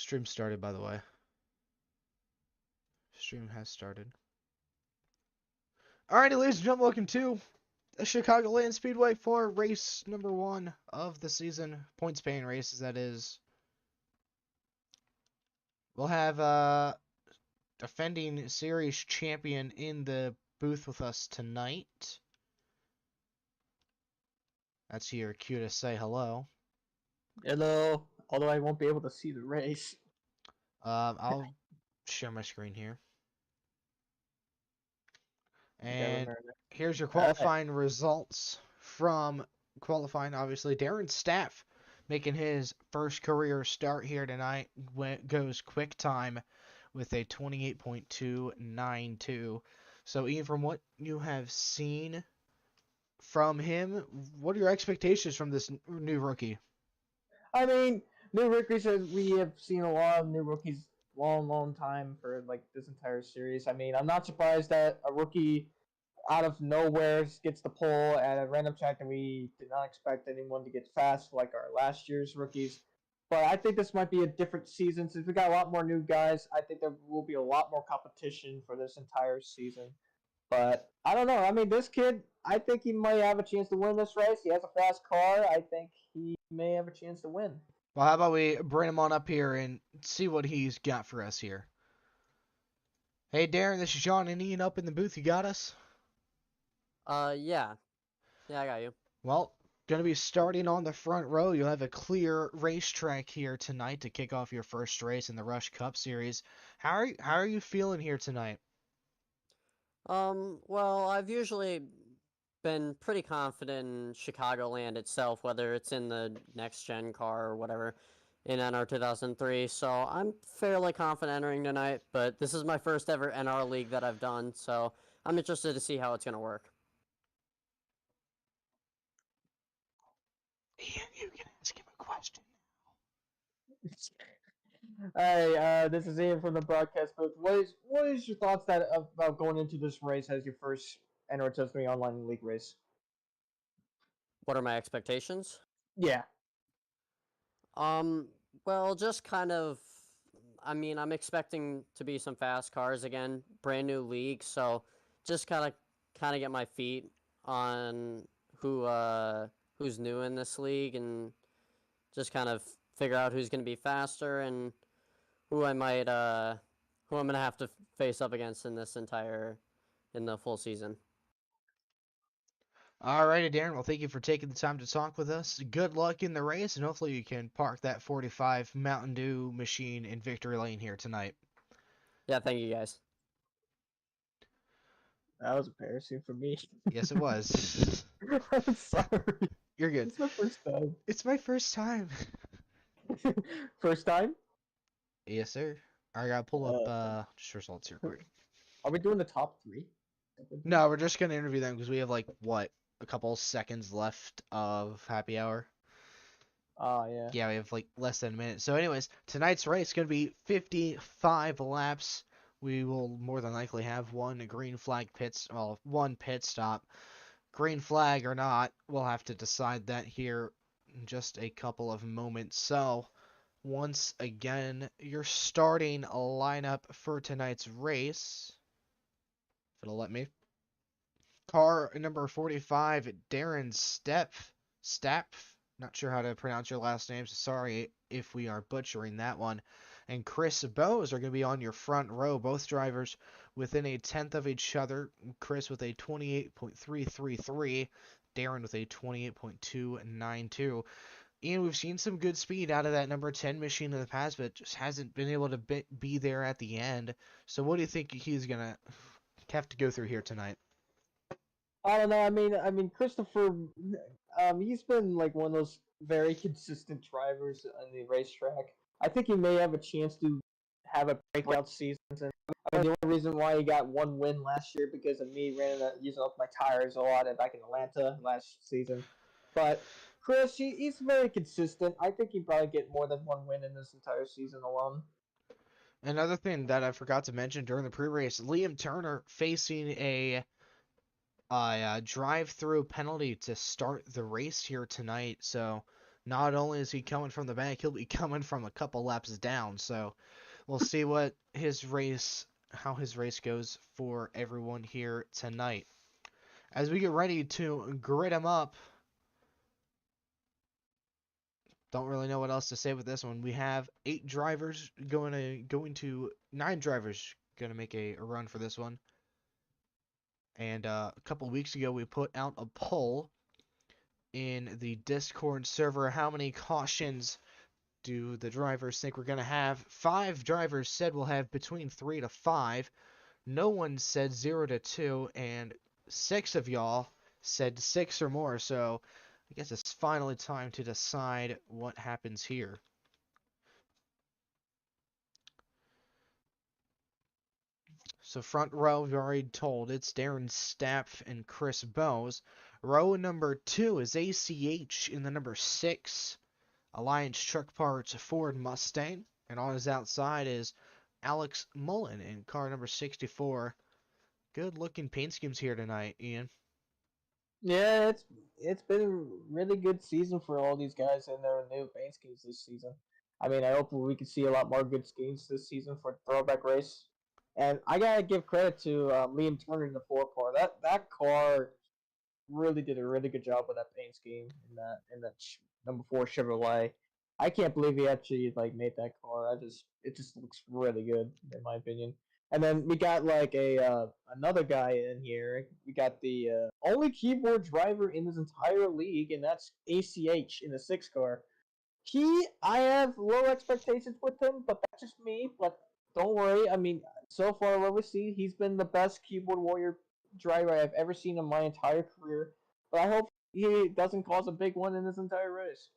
Stream started, by the way. Stream has started. Alrighty, ladies and gentlemen, welcome to the Chicagoland Speedway for race number 1 of the season. Points paying races, that is. We'll have defending series champion in the booth with us tonight. That's your cue to say hello. Hello. Although I won't be able to see the race. I'll share my screen here. And here's your qualifying results from qualifying, obviously. Darren Staff making his first career start here tonight. Goes quick time with a 28.292. So, Ian, from what you have seen from him, what are your expectations from this new rookie? I mean, new rookies, we have seen a lot of new rookies long time for like this entire series. I mean, I'm not surprised that a rookie out of nowhere gets the pole at a random track and we did not expect anyone to get fast like our last year's rookies. But I think this might be a different season since we got a lot more new guys. I think there will be a lot more competition for this entire season. But I don't know. I mean, this kid, I think he might have a chance to win this race. He has a fast car. I think he may have a chance to win. Well, how about we bring him on up here and see what he's got for us here? Hey, Darren, this is John and Ian up in the booth. You got us? Yeah. Yeah, I got you. Well, going to be starting on the front row. You'll have a clear racetrack here tonight to kick off your first race in the Rush Cup Series. How are you feeling here tonight? Well, I've usually been pretty confident in Chicagoland itself, whether it's in the next gen car or whatever in NR 2003. So I'm fairly confident entering tonight, but this is my first ever NR league that I've done, so I'm interested to see how it's going to work. Ian, you can ask him a question. Hey, this is Ian from the broadcast booth. What is your thoughts about going into this race as your first NR 2003 online league race? What are my expectations? Yeah. Well, just kind of, I mean, I'm expecting to be some fast cars again, brand new league, so just kind of get my feet on who's new in this league and just kind of figure out who's going to be faster and who I might who I'm going to have to face up against in the full season. Alrighty, Darren. Well, thank you for taking the time to talk with us. Good luck in the race, and hopefully you can park that 45 Mountain Dew machine in Victory Lane here tonight. Yeah, thank you guys. That was embarrassing for me. Yes, it was. I'm sorry. You're good. It's my first time. It's my first time. First time? Yes, sir. I gotta pull up just results here quick. Are we doing the top 3? No, we're just gonna interview them because we have like what, a couple seconds left of happy hour. Oh, yeah. Yeah, we have like less than a minute. So, anyways, tonight's race is gonna be 55 laps. We will more than likely have one green flag one pit stop. Green flag or not, we'll have to decide that here in just a couple of moments. So, once again, your starting lineup for tonight's race, if it'll let me. Car number 45, Darren Stapp. Not sure how to pronounce your last name, so sorry if we are butchering that one. And Chris Bowes are going to be on your front row, both drivers within a tenth of each other. Chris with a 28.333, Darren with a 28.292. Ian, we've seen some good speed out of that number 10 machine in the past, but just hasn't been able to be there at the end. So what do you think he's going to have to go through here tonight? I don't know. I mean, Christopher. He's been like one of those very consistent drivers on the racetrack. I think he may have a chance to have a breakout season. And I mean, the only reason why he got one win last year because of me using up my tires a lot back in Atlanta last season. But Chris, he's very consistent. I think he'd probably get more than one win in this entire season alone. Another thing that I forgot to mention during the pre-race, Liam Turner facing a drive-through penalty to start the race here tonight. So not only is he coming from the back, he'll be coming from a couple laps down. So we'll see how his race goes for everyone here tonight. As we get ready to grid him up, don't really know what else to say with this one. We have 9 drivers going to make a run for this one. And a couple weeks ago, we put out a poll in the Discord server. How many cautions do the drivers think we're going to have? 5 drivers said we'll have between 3 to 5. No one said 0 to 2, and 6 of y'all said 6 or more. So I guess it's finally time to decide what happens here. So front row, we've already told, it's Darren Stapp and Chris Bowes. Row number 2 is ACH in the number 6 Alliance Truck Parts Ford Mustang. And on his outside is Alex Mullen in car number 64. Good looking paint schemes here tonight, Ian. Yeah, it's been a really good season for all these guys and their new paint schemes this season. I mean, I hope we can see a lot more good schemes this season for Throwback Race. And I gotta give credit to Liam Turner in the 4 car. That car really did a really good job with that paint scheme in that number 4 Chevrolet. I can't believe he actually made that car. It just looks really good in my opinion. And then we got another guy in here. We got the only keyboard driver in this entire league, and that's ACH in the 6 car. I have low expectations with him, but that's just me. But don't worry. I mean, so far what we see, he's been the best keyboard warrior driver I've ever seen in my entire career. But I hope he doesn't cause a big one in this entire race.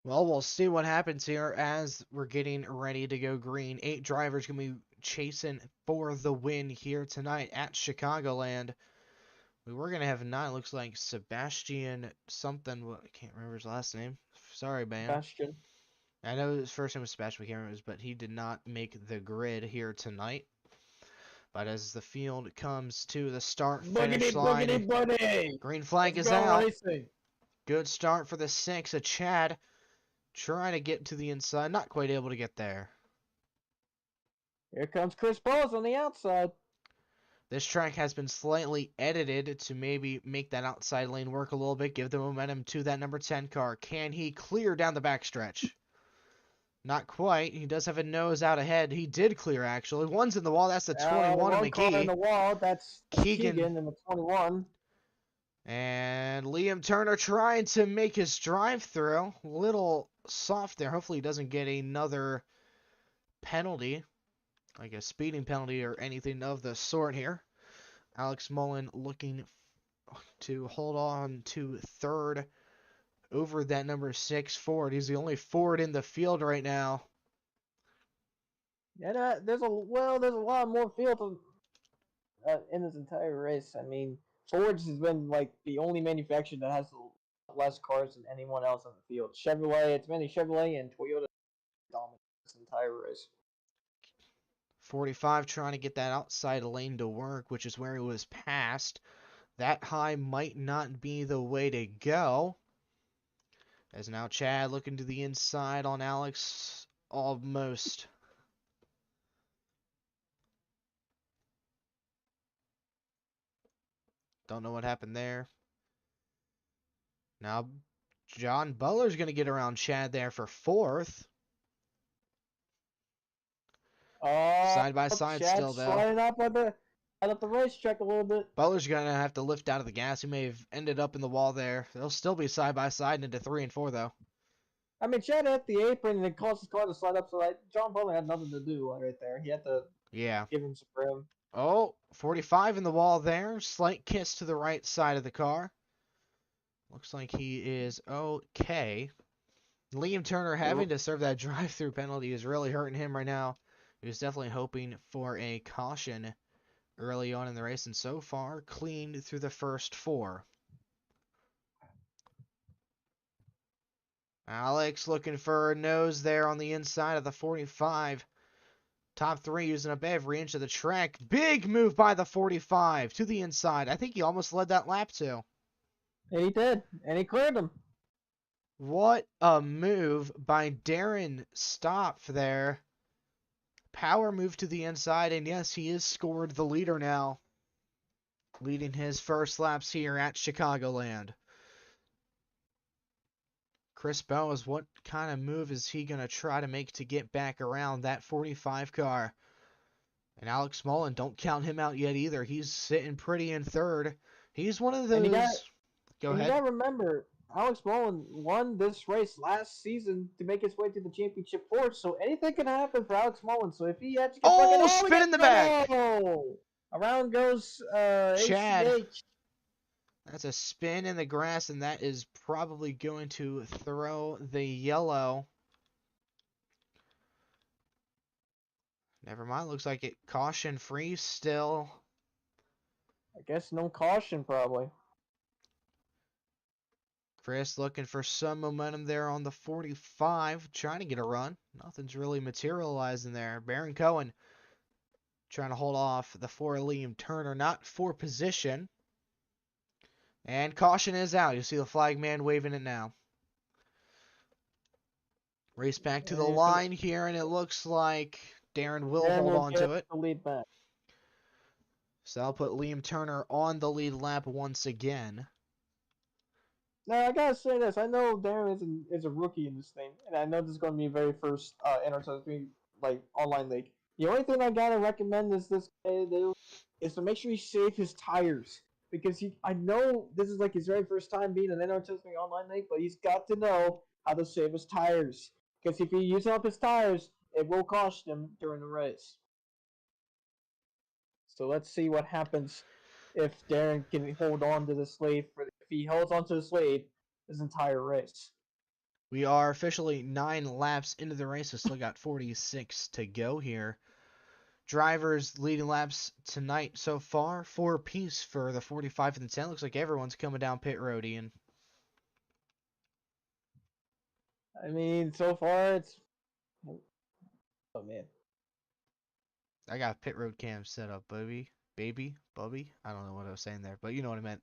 Well, we'll see what happens here as we're getting ready to go green. 8 drivers going to be chasing for the win here tonight at Chicagoland. We were going to have 9. Looks like Sebastian something. I can't remember his last name. Sorry, man. Sebastian. I know his first name was Sebastian, I can't remember, but he did not make the grid here tonight. But as the field comes to the start-finish line, boogity. Green flag is out. Racing. Good start for the 6 of Chad. Trying to get to the inside, not quite able to get there. Here comes Chris Bowes on the outside. This track has been slightly edited to maybe make that outside lane work a little bit, give the momentum to that number 10 car. Can he clear down the backstretch? Not quite. He does have a nose out ahead. He did clear, actually. One's in the wall. That's the 21 of McGee. Car in the wall. That's Keegan in the 21. And Liam Turner trying to make his drive-through. A little soft there. Hopefully he doesn't get another penalty, like a speeding penalty or anything of the sort here. Alex Mullen looking to hold on to 3rd over that number 6 Ford. He's the only Ford in the field right now. Yeah, there's a lot more field in this entire race. I mean, Ford's has been the only manufacturer that has less cars than anyone else on the field. It's mainly Chevrolet and Toyota dominate this entire race. 45 trying to get that outside lane to work, which is where he was passed. That high might not be the way to go. As now Chad looking to the inside on Alex, almost. Don't know what happened there. Now John Butler's going to get around Chad there for 4th. Side by side Chad's still, though. Sliding up at the racetrack a little bit. Butler's going to have to lift out of the gas. He may have ended up in the wall there. They'll still be side by side into 3 and 4, though. I mean, Chad hit the apron and it caused his car to slide up, so John Butler had nothing to do right there. He had to give him some room. Oh, 45 in the wall there. Slight kiss to the right side of the car. Looks like he is okay. Liam Turner having to serve that drive-through penalty is really hurting him right now. He was definitely hoping for a caution early on in the race, and so far, cleaned through the first 4. Alex looking for a nose there on the inside of the 45. Top 3 using up every inch of the track. Big move by the 45 to the inside. I think he almost led that lap too. He did, and he cleared him. What a move by Darren Stopf there. Power move to the inside, and yes, he is scored the leader now, leading his first laps here at Chicagoland. Chris Bowes, what kind of move is he going to try to make to get back around that 45 car? And Alex Mullen, don't count him out yet either. He's sitting pretty in third. He's one of And you got those... Go and you ahead. gotta remember, Alex Mullen won this race last season to make his way to the championship four. So anything can happen for Alex Mullen. So if he actually gets Oh, we spin got in the back. trouble! Around goes Chad. ACH. That's a spin in the grass, and that is probably going to throw the yellow. Never mind, looks like it caution free still. I guess no caution probably. Chris looking for some momentum there on the 45, trying to get a run. Nothing's really materializing there. Baron Cohen trying to hold off the for Liam Turner, not for position. And caution is out. You see the flag man waving it now. Race back to the line here, and it looks like Darren will hold on to it. The lead back. So that'll put Liam Turner on the lead lap once again. Now I gotta say this. I know Darren is a rookie in this thing, and I know this is gonna be very first NRT like online league. The only thing I gotta recommend is this guy do is to make sure he save his tires because I know this is like his very first time being an NRT online league, but he's got to know how to save his tires because if he uses up his tires, it will cost him during the race. So let's see what happens if Darren can hold on to the slave. If he holds on to the slave this entire race. We are officially 9 laps into the race. We still got 46 to go here. Drivers leading laps tonight so far. 4 apiece for the 45 and the 10. Looks like everyone's coming down pit road, Ian. I mean, so far it's... Oh, man. I got pit road cam set up, Bubby. I don't know what I was saying there, but you know what I meant.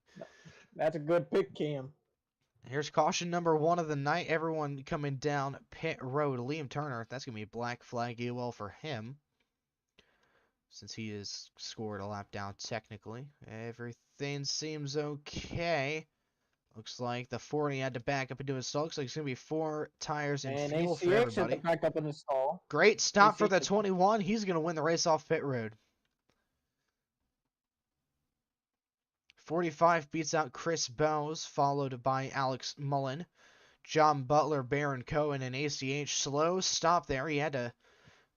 That's a good pick, Cam. Here's caution number 1 of the night. Everyone coming down pit road. Liam Turner, that's going to be a black flag EOL for him, since he has scored a lap down technically. Everything seems okay. Looks like the 40 had to back up into his stall. Looks like it's going to be 4 tires and fuel for everybody. Had to back up in his stall. Great stop for the 21. He's going to win the race off pit road. 45 beats out Chris Bowes, followed by Alex Mullen. John Butler, Baron Cohen, and ACH. Slow stop there. He had to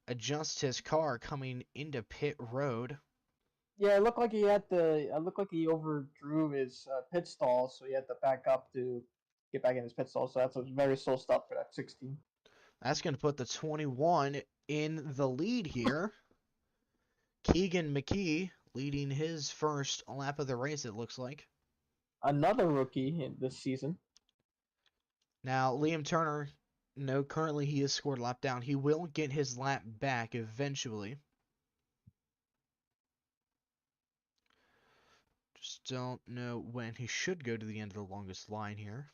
adjust his car coming into pit road. Yeah, it looked like he had to. It looked like he overdrew his pit stall, so he had to back up to get back in his pit stall. So that's a very slow stop for that 16. That's going to put the 21 in the lead here. Keegan McKee leading his first lap of the race, it looks like. Another rookie in this season. Now, Liam Turner, no, currently he has scored a lap down. He will get his lap back eventually. Just don't know when. He should go to the end of the longest line here.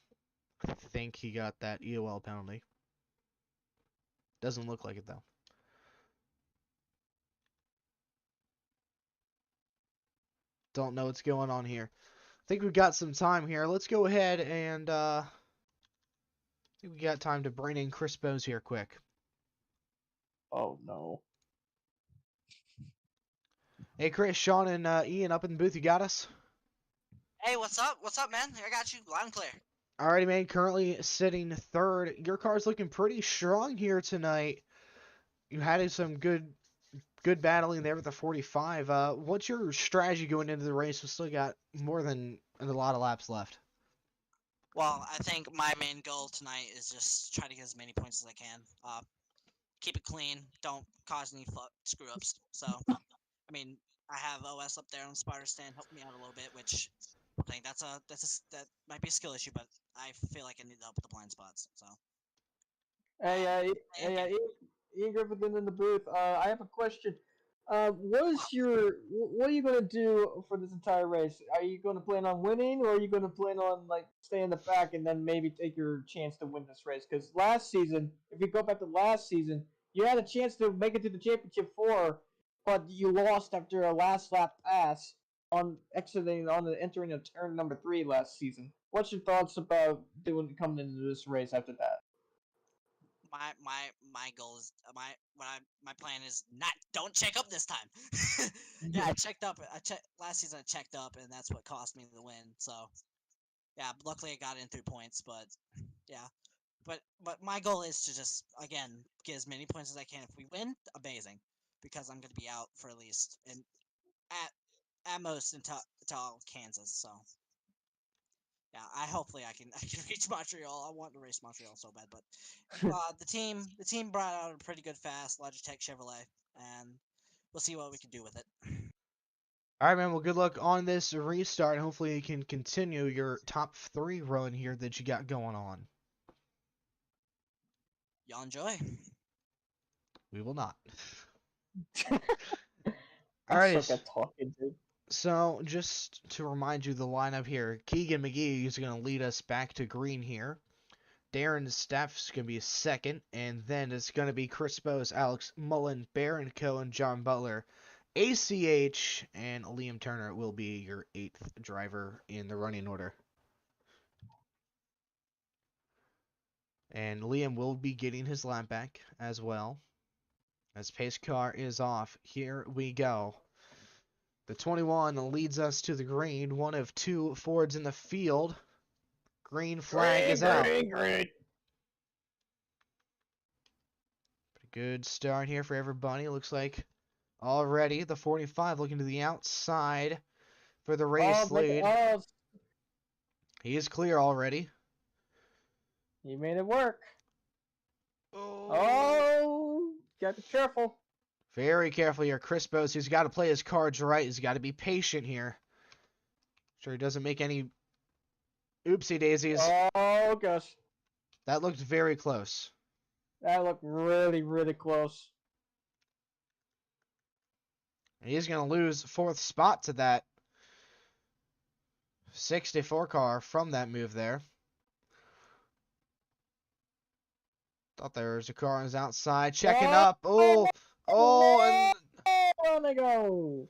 I think he got that EOL penalty. Doesn't look like it, though. Don't know what's going on here. I think we've got some time here. Let's go ahead and I think we got time to bring in Chris Bowes here quick. Oh no. Hey Chris, Sean, and Ian up in the booth. You got us? Hey, what's up? What's up, man? I got you loud and clear. Alrighty, man. Currently sitting third. Your car's looking pretty strong here tonight. You had some good battling there with the 45. What's your strategy going into the race? We still got more than a lot of laps left. Well, I think my main goal tonight is just try to get as many points as I can. Keep it clean. Don't cause any screw ups. So, I mean, I have OS up there on the spotter stand helping me out a little bit, which I think that might be a skill issue, but I feel like I need help with the blind spots. So. Hey, Ian Griffith in the booth. I have a question. what are you gonna do for this entire race? Are you gonna plan on winning, or are you gonna plan on like stay in the back and then maybe take your chance to win this race? Because last season, if you go back to last season, you had a chance to make it to the championship four, but you lost after a last lap pass entering of turn number 3 last season. What's your thoughts about coming into this race after that? My goal is my plan is not don't check up this time. Yeah, I checked up. I checked last season. I checked up, and that's what cost me the win. So yeah, luckily I got in through points, but yeah, but my goal is to just again get as many points as I can. If we win, amazing, because I'm gonna be out for at least and at most until Kansas. So yeah, I can I can reach Montreal. I want to race Montreal so bad, but the team brought out a pretty good fast Logitech Chevrolet, and we'll see what we can do with it. All right, man. Well, good luck on this restart. Hopefully, you can continue your top 3 run here that you got going on. Y'all enjoy. We will not. I All right. suck at talking, dude. So, just to remind you the lineup here, Keegan McGee is going to lead us back to green here. Darren Steff's going to be second, and then it's going to be Chris Bose, Alex Mullen, Baron Cohen, John Butler, ACH, and Liam Turner will be your 8th driver in the running order. And Liam will be getting his lap back as well. As pace car is off, here we go. The 21 leads us to the green, one of 2 Fords in the field. Green flag is out. Green. Pretty good start here for everybody. Looks like already the 45 looking to the outside for the race lead. He is clear already. You made it work. Oh, gotta be careful. Very careful here. Chris Bose, he's got to play his cards right. He's got to be patient here. Sure he doesn't make any oopsie daisies. Oh, gosh. That looked very close. That looked really, really close. And he's going to lose 4th spot to that 64 car from that move there. Thought there was a car on his outside. Checking up. Oh, and... On they go.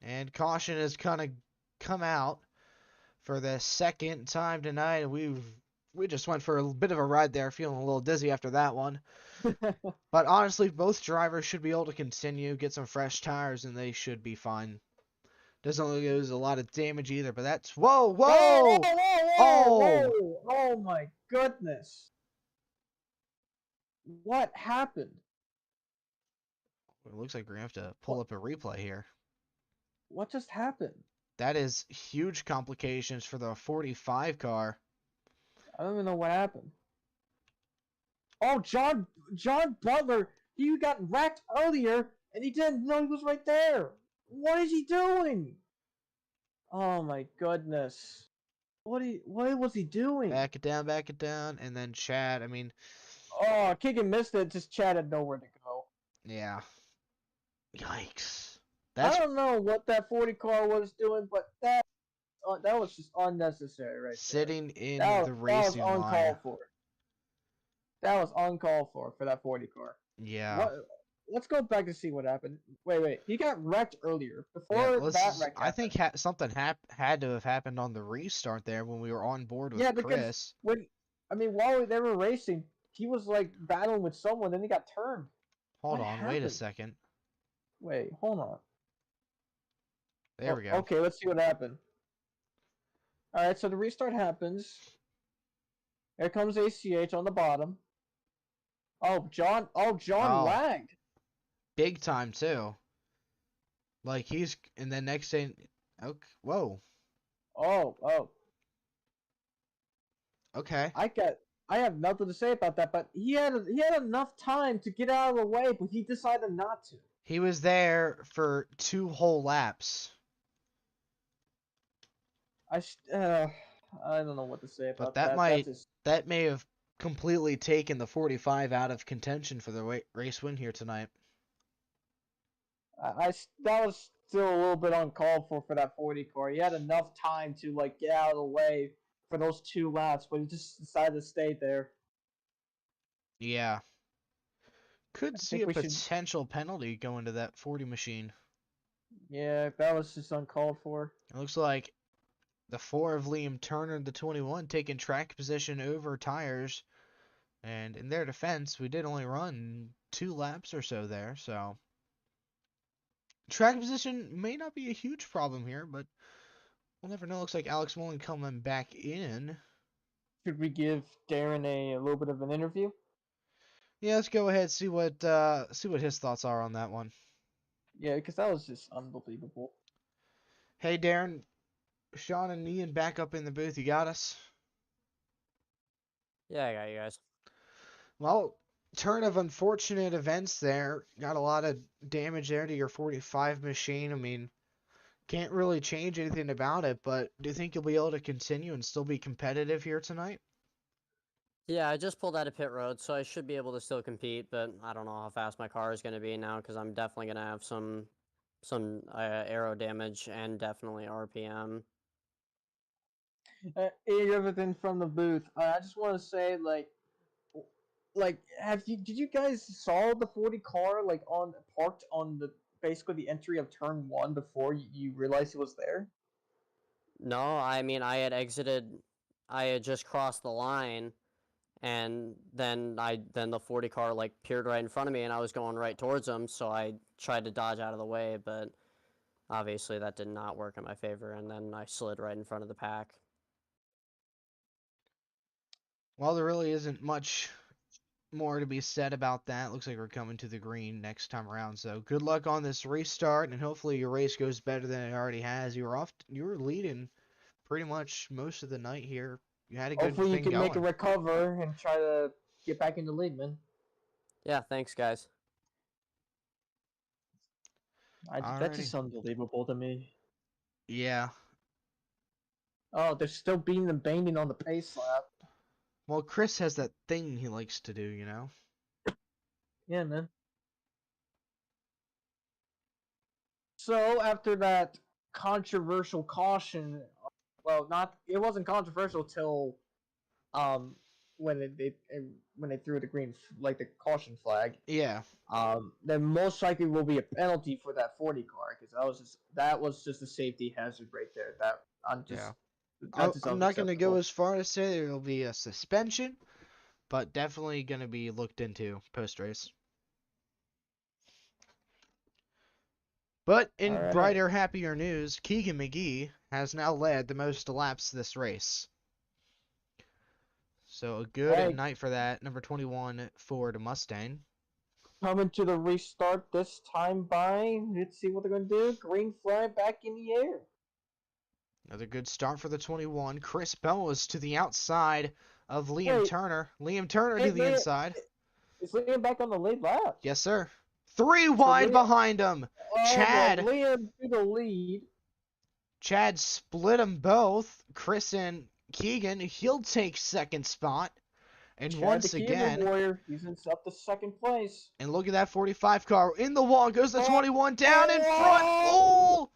And caution is going to come out for the second time tonight. We just went for a bit of a ride there, feeling a little dizzy after that one. But honestly, both drivers should be able to continue, get some fresh tires, and they should be fine. Doesn't look like there's a lot of damage either, but that's... Whoa! Oh my goodness. What happened? It looks like we're going to have to pull up a replay here. What just happened? That is huge complications for the 45 car. I don't even know what happened. Oh, John Butler, he got wrecked earlier, and he didn't know he was right there. What is he doing? Oh my goodness. What was he doing? Back it down, and then Chad, I mean... Oh, Keegan missed it, just Chad had nowhere to go. Yeah. Yikes. I don't know what that 40 car was doing, but that was just unnecessary right Sitting in there. the racing line. That was uncalled for. That was uncalled for that 40 car. Yeah. Let's go back and see what happened. Wait. He got wrecked earlier. Before that wreck happened. I think something had to have happened on the restart there when we were on board with Chris. Because while they were racing, he was like battling with someone, then he got turned. Hold on, wait a second. Wait, hold on. There we go. Okay, let's see what happened. Alright, so the restart happens. Here comes ACH on the bottom. John lagged. Big time too. Like and then next thing, okay, whoa. Oh. Okay. I have nothing to say about that, but he had enough time to get out of the way, but he decided not to. He was there for 2 whole laps. I don't know what to say about that. But that may have completely taken the 45 out of contention for the race win here tonight. That was still a little bit uncalled for that 40 car. He had enough time to like get out of the way for those 2 laps, but he just decided to stay there. Yeah. Could I see think a we should. potential penalty go into that 40 machine. Yeah, that was just uncalled for. It looks like the 4 of Liam Turner, the 21, taking track position over tires. And in their defense, we did only run 2 laps or so there, so track position may not be a huge problem here, but we'll never know. Looks like Alex Mullen coming back in. Should we give Darren a little bit of an interview? Yeah, let's go ahead see what his thoughts are on that one. Yeah, because that was just unbelievable. Hey Darren, Sean and Ian back up in the booth. You got us? Yeah, I got you guys. Well, turn of unfortunate events there. Got a lot of damage there to your 45 machine. I mean, can't really change anything about it, but do you think you'll be able to continue and still be competitive here tonight? Yeah, I just pulled out of pit road, so I should be able to still compete, but I don't know how fast my car is going to be now because I'm definitely going to have some aero damage and definitely RPM. Everything from the booth. I just want to say, did you guys saw the 40 car like on parked on the basically the entry of turn 1 before you realized it was there? No, I mean, I had just crossed the line, and then the 40 car like peered right in front of me, and I was going right towards him, so I tried to dodge out of the way, but obviously that did not work in my favor, and then I slid right in front of the pack. Well, there really isn't much more to be said about that. Looks like we're coming to the green next time around. So good luck on this restart, and hopefully your race goes better than it already has. You were leading pretty much most of the night here. You had a good Hopefully you thing can make a going. recover and try to get back in the lead, man. Yeah, thanks, guys. That's Alrighty. just unbelievable to me. Yeah. Oh, they're still beating and banging on the pace lap. Well, Chris has that thing he likes to do, you know? Yeah, man. So after that controversial caution, well, it wasn't controversial till um when when they threw the the caution flag. Yeah. Then most likely will be a penalty for that 40 car because that was just a safety hazard right there. Yeah. That's just I'm not going to go unacceptable. as far as say there will be a suspension, but definitely going to be looked into post-race. But in All right. brighter, happier news, Keegan McGee has now led the most laps this race. So a good Hey, night for that. Number 21 Ford Mustang. coming to the restart this time by, let's see what they're going to do. Green flag back in the air. Another good start for the 21. Chris Bowes to the outside of Liam Wait, Turner. Liam Turner to hey, the man, inside. is Liam back on the lead lap? Yes, sir. 3 So wide Liam, behind him. well, Chad Liam to the lead. Chad split them both. Chris and Keegan, he'll take second spot. And Chad once the keyboard again, warrior, he's up to second place. and look at that 45 car. In the wall goes the Oh, 21 down in front. oh,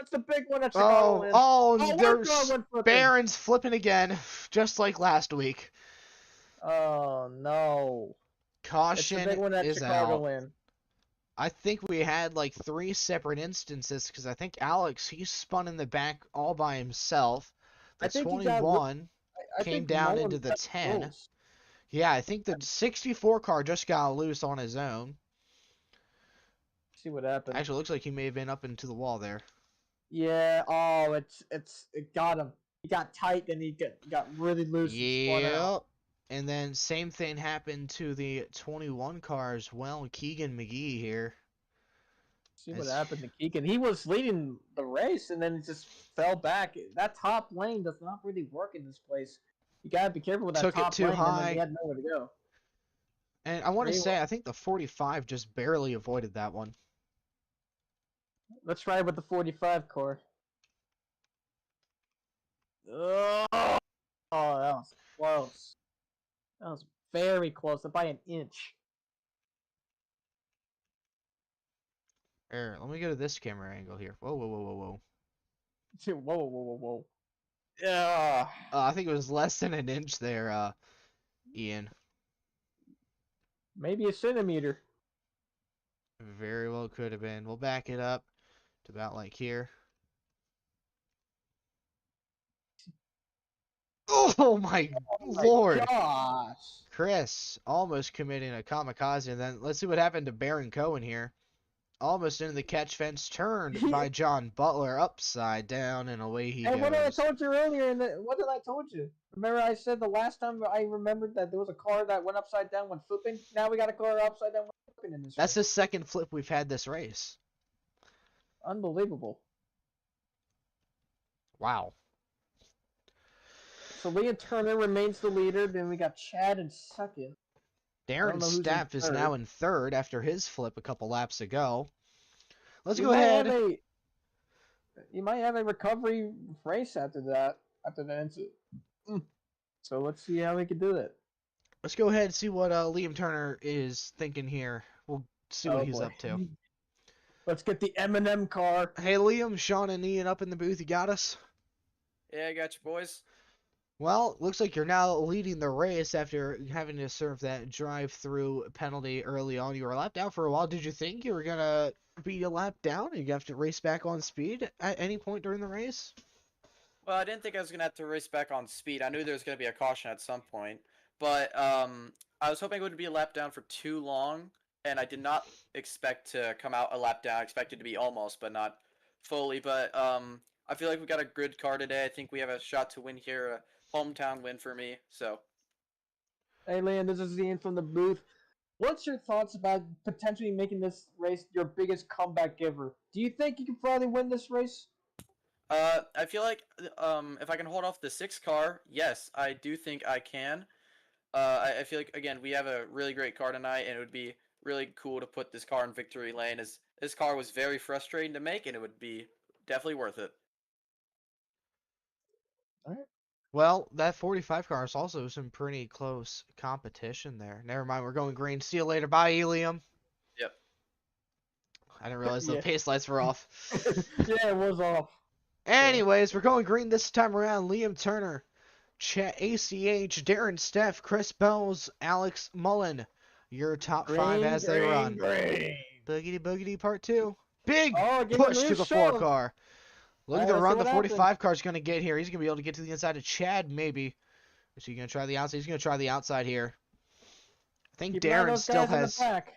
it's the big one at Chicago. There's Barron's flipping again, just like last week. Oh no! Caution It's the big one at is Chicago out. win. I think we had like 3 separate instances because I think Alex, he spun in the back all by himself. The I think he 21 I came think down Mullen into the got 10. close. Yeah, I think the 64 car just got loose on his own. See what happened. Actually, it looks like he may have been up into the wall there. Yeah. Oh, it got him. He got tight, and he got really loose and spun out. Yep. And then same thing happened to the 21 car as well. Keegan McGee here. See what happened to Keegan. He was leading the race, and then it just fell back. That top lane does not really work in this place. You gotta be careful with that Took it top too lane, and then high. he had nowhere to go. And I want to Very say, well. I think the 45 just barely avoided that one. Let's try with the 45 core. Oh, that was close. That was very close, by an inch. Here, let me go to this camera angle here. Whoa, whoa, whoa, whoa, whoa. Whoa, whoa, whoa, whoa. Yeah. I think it was less than an inch there, Ian. Maybe a centimeter. Very well could have been. We'll back it up to about like here. Oh my lord! Gosh. Chris almost committing a kamikaze, and then let's see what happened to Baron Cohen here. Almost into the catch fence, turned by John Butler upside down, and away he And goes. what did I told you earlier? What did I told you? Remember I said the last time I remembered that there was a car that went upside down when flipping? Now we got a car upside down when flipping in this That's race. the second flip we've had this race. Unbelievable. Wow. So Leah Turner remains the leader. Then we got Chad in second. Darren know who's in Stapp is now third. in third after his flip a couple laps ago. Let's You go might ahead. You might have a recovery race after that. After the incident. So let's see how we can do that. Let's go ahead and see what Liam Turner is thinking here. We'll see what he's boy. up to. Let's get the M&M car. Hey Liam, Sean and Ian up in the booth. You got us? Yeah, I got you, boys. Well, looks like you're now leading the race after having to serve that drive-through penalty early on. You were lapped out for a while. Did you think you were going to be a lap down and you have to race back on speed at any point during the race? Well, I didn't think I was gonna have to race back on speed. I knew there was gonna be a caution at some point, but I was hoping it wouldn't be a lap down for too long, and I did not expect to come out a lap down. I expected to be almost, but not fully. But I feel like we got a good car today. I think we have a shot to win here, a hometown win for me. So. Hey, Liam, this is Ian from the booth. What's your thoughts about potentially making this race your biggest comeback giver? Do you think you can probably win this race? I feel like if I can hold off the 6 car, yes, I do think I can. I feel like, again, we have a really great car tonight, and it would be really cool to put this car in victory lane, as this car was very frustrating to make, and it would be definitely worth it. All right. Well, that 45 car is also some pretty close competition there. Never mind, we're going green. See you later. Bye, Liam. Yep. I didn't realize the Yeah. pace lights were off. Yeah, it was off. Anyways, we're going green this time around. Liam Turner, ACH, Darren Steff, Chris Bowles, Alex Mullen. Your top 5 as they run. Green. Boogity Boogity Part 2. Big Oh, give him push a to the shove. 4 car. Look at Alright, the let's run see the what 45 car is going to get here. He's going to be able to get to the inside of Chad, maybe. Is he going to try the outside? He's going to try the outside here. I think Keep an eye on Darren those still guys in has... the back.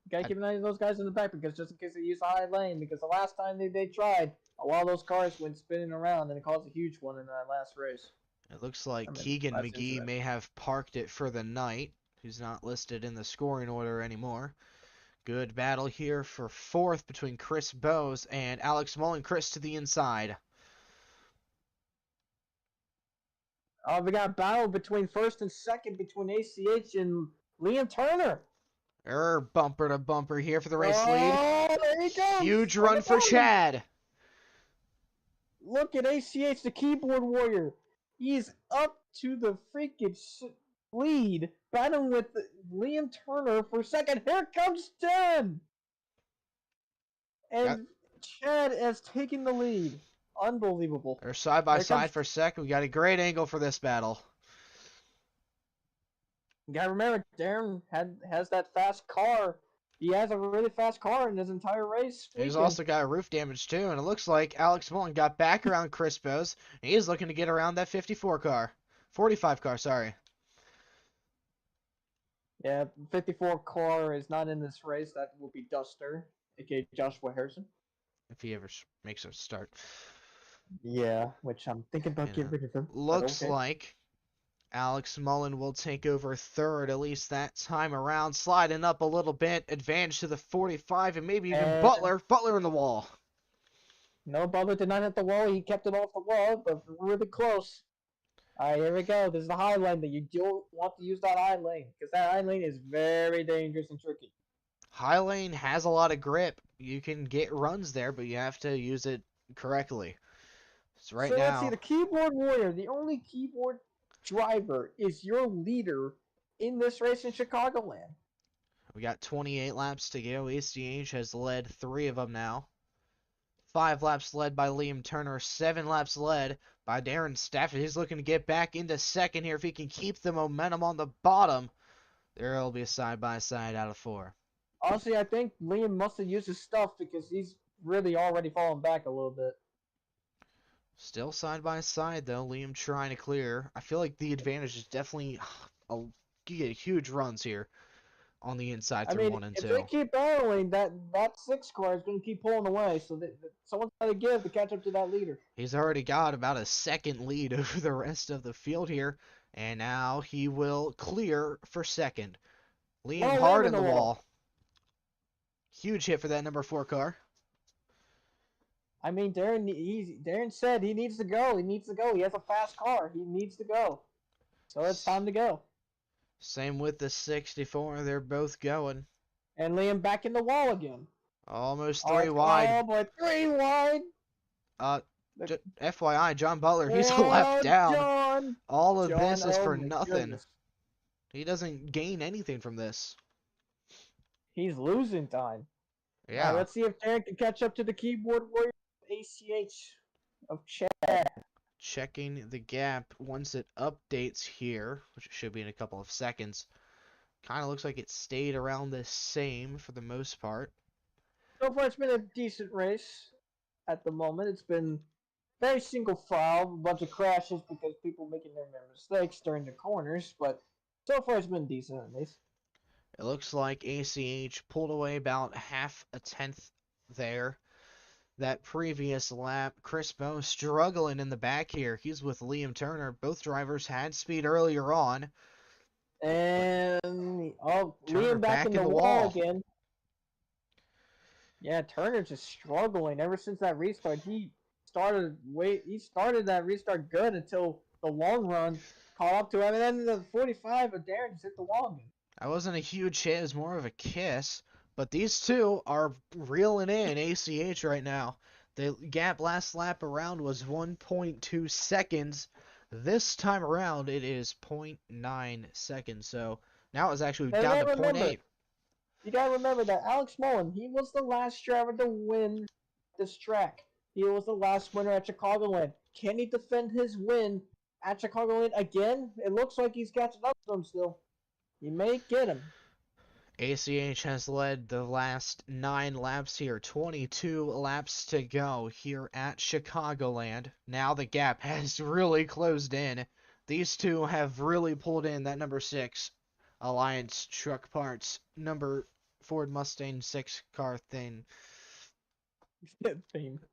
You gotta keep an eye on those guys in the back, because just in case they use the high lane, because the last time they tried, a lot of those cars went spinning around and it caused a huge one in that last race. It looks like I mean, Keegan last McGee incident. may have parked it for the night. Who's not listed in the scoring order anymore. Good battle here for 4th between Chris Bowes and Alex Mullen. Chris to the inside. We got a battle between first and second between ACH and Liam Turner. Bumper to bumper here for the race lead. Oh, there he goes. Huge On run the for podium. Chad. Look at ACH, the keyboard warrior. He's up to the freaking lead, battling with Liam Turner for second. Here comes Darren. And Chad has taken the lead. Unbelievable. They're side by Here side comes- for second. We got a great angle for this battle. You gotta remember, Darren has that fast car. He has a really fast car in his entire race. He's weekend. also got roof damage too, and it looks like Alex Mullen got back around Chris Bowes, and he's looking to get around that 54 car. 45 car, sorry. Yeah, 54 car is not in this race. That will be Duster, aka Joshua Harrison. If he ever makes a start. Yeah, which I'm thinking about Yeah. getting rid of him. but Looks okay. like Alex Mullen will take over third, at least that time around, sliding up a little bit, advantage to the 45, and maybe even And- Butler in the wall. No, Butler did not hit the wall. He kept it off the wall, but really close. All right, here we go. This is the high lane that you don't want to use that high lane, because that high lane is very dangerous and tricky. High lane has a lot of grip. You can get runs there, but you have to use it correctly. So right so now, let's see, the keyboard warrior, the only keyboard driver is your leader in this race in Chicagoland? We got 28 laps to go. ACH has led 3 of them now. 5 laps led by Liam Turner. 7 laps led by Darren Stafford. He's looking to get back into second here. If he can keep the momentum on the bottom, there will be a side-by-side out of 4. Honestly, I think Liam must have used his stuff because he's really already fallen back a little bit. Still side-by-side, though. Liam trying to clear. I feel like the advantage is definitely... you get huge runs here on the inside I through mean, 1 and if 2. they keep battling, that 6 car is going to keep pulling away. So someone's got to give to catch up to that leader. He's already got about a second lead over the rest of the field here. And now he will clear for second. Liam Oh, hard Liam in the wall. Huge hit for that number 4 car. I mean, Darren said he needs to go. He needs to go. He has a fast car. He needs to go. So it's time to go. Same with the 64. They're both going. And Liam back in the wall again. Almost 3 wide. Oh, boy, 3 wide. FYI, John Butler, he's Oh, left down. John. All of John, this is oh for my nothing. goodness. He doesn't gain anything from this. He's losing time. Yeah. Let's see if Darren can catch up to the keyboard warrior ACH of Chad. Checking the gap once it updates here, which it should be in a couple of seconds. Kind of looks like it stayed around the same for the most part. So far, it's been a decent race at the moment. It's been very single file, a bunch of crashes because people making their mistakes during the corners, but so far it's been decent at least. It looks like ACH pulled away about half a tenth there. That previous lap, Chris Bowe struggling in the back here. He's with Liam Turner. Both drivers had speed earlier on. And Turner Liam back in the wall wall again. Yeah, Turner's just struggling ever since that restart. He started that restart good until the long run caught up to him, and then the 45 of Darren just hit the wall again. That wasn't a huge hit. It was more of a kiss. But these two are reeling in ACH right now. The gap last lap around was 1.2 seconds. This time around, it is 0.9 seconds. So now it's actually And down to remember, 0.8. you gotta remember that Alex Mullen, he was the last driver to win this track. He was the last winner at Chicagoland. Can he defend his win at Chicagoland again? It looks like he's catching up to him still. He may get him. ACH has led the last 9 laps here. 22 laps to go here at Chicagoland. Now the gap has really closed in. These two have really pulled in that number 6 Alliance Truck Parts number Ford Mustang 6 car thing.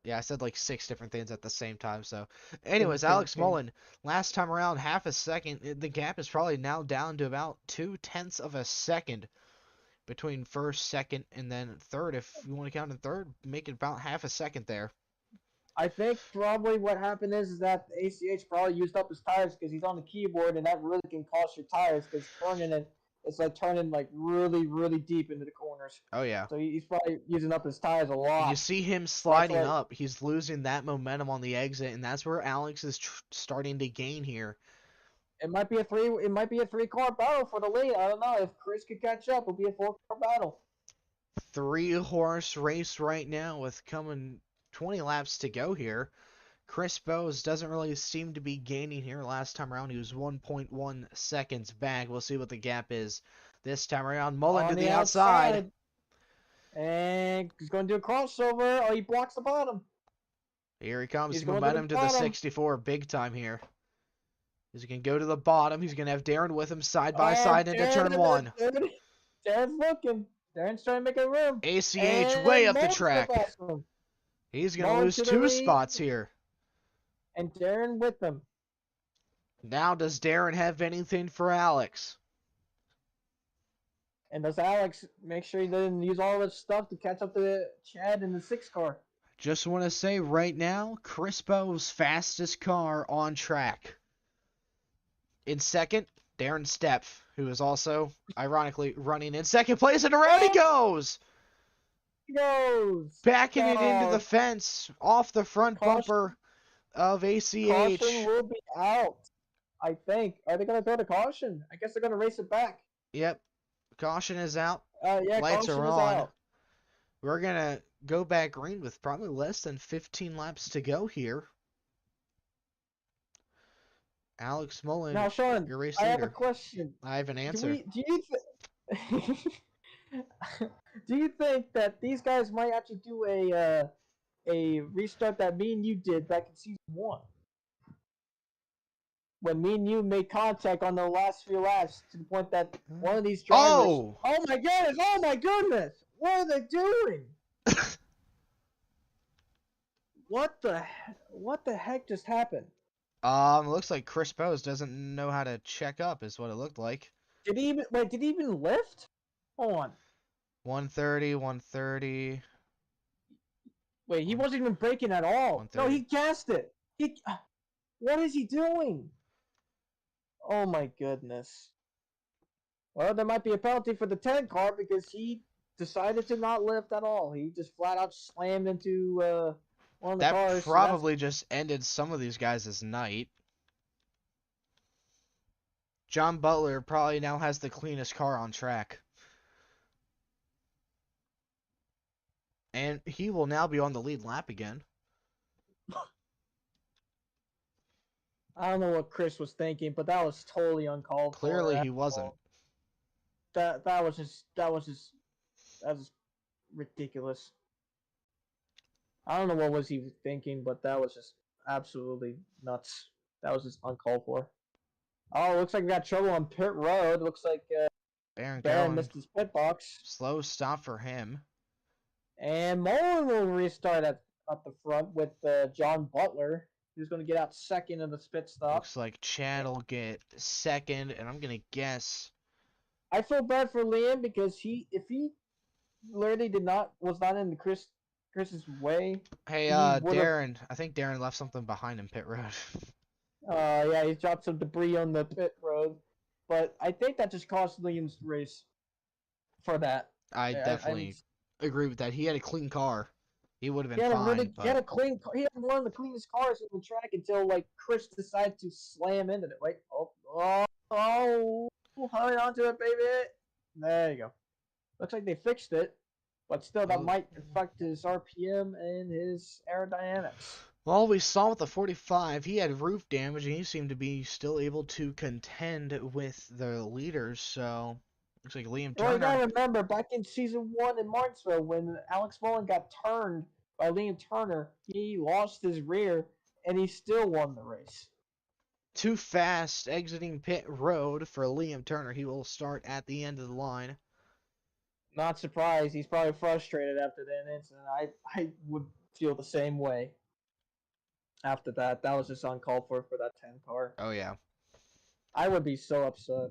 Yeah, I said like 6 different things at the same time. So, anyways, Alex Mullen, last time around, half a second. The gap is probably now down to about 0.2 of a second between first, second, and then third. If you want to count in third, make it about half a second there. I think probably what happened is that ACH probably used up his tires because he's on the keyboard, and that really can cost your tires because it's like turning like really, really deep into the corners. Oh yeah. So he's probably using up his tires a lot. You see him sliding up. He's losing that momentum on the exit, and that's where Alex is starting to gain here. It might be a 3-car battle for the lead. I don't know if Chris could catch up. It'll be a 4-car battle. 3-horse race right now with coming 20 laps to go here. Chris Bowes doesn't really seem to be gaining here. Last time around, he was 1.1 seconds back. We'll see what the gap is this time around. Mullen to the outside. And he's going to do a crossover. Oh, he blocks the bottom. Here he comes. He's Momentum to the 64. Big time here. He can go to the bottom. He's going to have Darren with him side by side into turn 1. Darren's looking. Darren's trying to make a room. ACH way up the track. He's going to lose 2 spots here. And Darren with them. Now does Darren have anything for Alex? And does Alex make sure he doesn't use all this stuff to catch up to Chad in the 6-car? Just want to say right now, Chris Bowes' fastest car on track. In second, Darren Stepf, who is also, ironically, running in second place, and around he goes! He goes! Backing it into the fence, off the front bumper of ACH. Caution will be out. I think. Are they gonna throw the caution? I guess they're gonna race it back. Yep. Caution is out. Yeah, Lights caution are is on. out. We're gonna go back green with probably less than 15 laps to go here. Alex Mullen, Now, Sean, your race I have a leader. question. I have an Do answer. we? Do you? Do you think that these guys might actually do a restart that me and you did back in season 1? When me and you made contact on the last few laps to the point that one of these drivers. Oh! Oh my goodness! Oh my goodness! What are they doing? What the heck just happened? Looks like Chris Bose doesn't know how to check up, is what it looked like. Did he even wait? Did he even lift? Hold on. 130, 130. Wait, he wasn't even braking at all. No, 130. he gassed it. He. What is he doing? Oh my goodness. Well, there might be a penalty for the 10 car because he decided to not lift at all. He just flat out slammed into one of the That cars. probably just ended some of these guys' night. John Butler probably now has the cleanest car on track. And he will now be on the lead lap again. I don't know what Chris was thinking, but that was totally uncalled for. Clearly he wasn't. That was just ridiculous. I don't know what was he thinking, but that was just absolutely nuts. That was just uncalled for. Oh, looks like we got trouble on pit road. Looks like Baron Barron Cohen, missed his pit box. slow stop for him. And Mullen will restart at the front with John Butler, who's going to get out second in the pit stop. Looks like Chad will get second, and I'm gonna guess. I feel bad for Liam because if he literally was not in Chris's way. Hey, He would've- Darren. I think Darren left something behind him pit road. Yeah, he dropped some debris on the pit road, but I think that just cost Liam's race. For that, I Yeah, definitely agree with that. He had a clean car. He would have he been had fine. he had a clean. He had one of the cleanest cars in the track until like Chris decided to slam into it. Wait, hurry onto it, baby. There you go. Looks like they fixed it, but still, that Oh. might affect his RPM and his aerodynamics. Well, we saw with the 45, he had roof damage, and he seemed to be still able to contend with the leaders. So looks like Liam Well, you Turner. gotta remember, back in season 1 in Martinsville, when Alex Mullen got turned by Liam Turner, he lost his rear, and he still won the race. Too fast exiting pit road for Liam Turner. He will start at the end of the line. Not surprised. He's probably frustrated after that incident. I would feel the same way. After that, that was just uncalled for that 10 car. Oh, yeah. I would be so upset.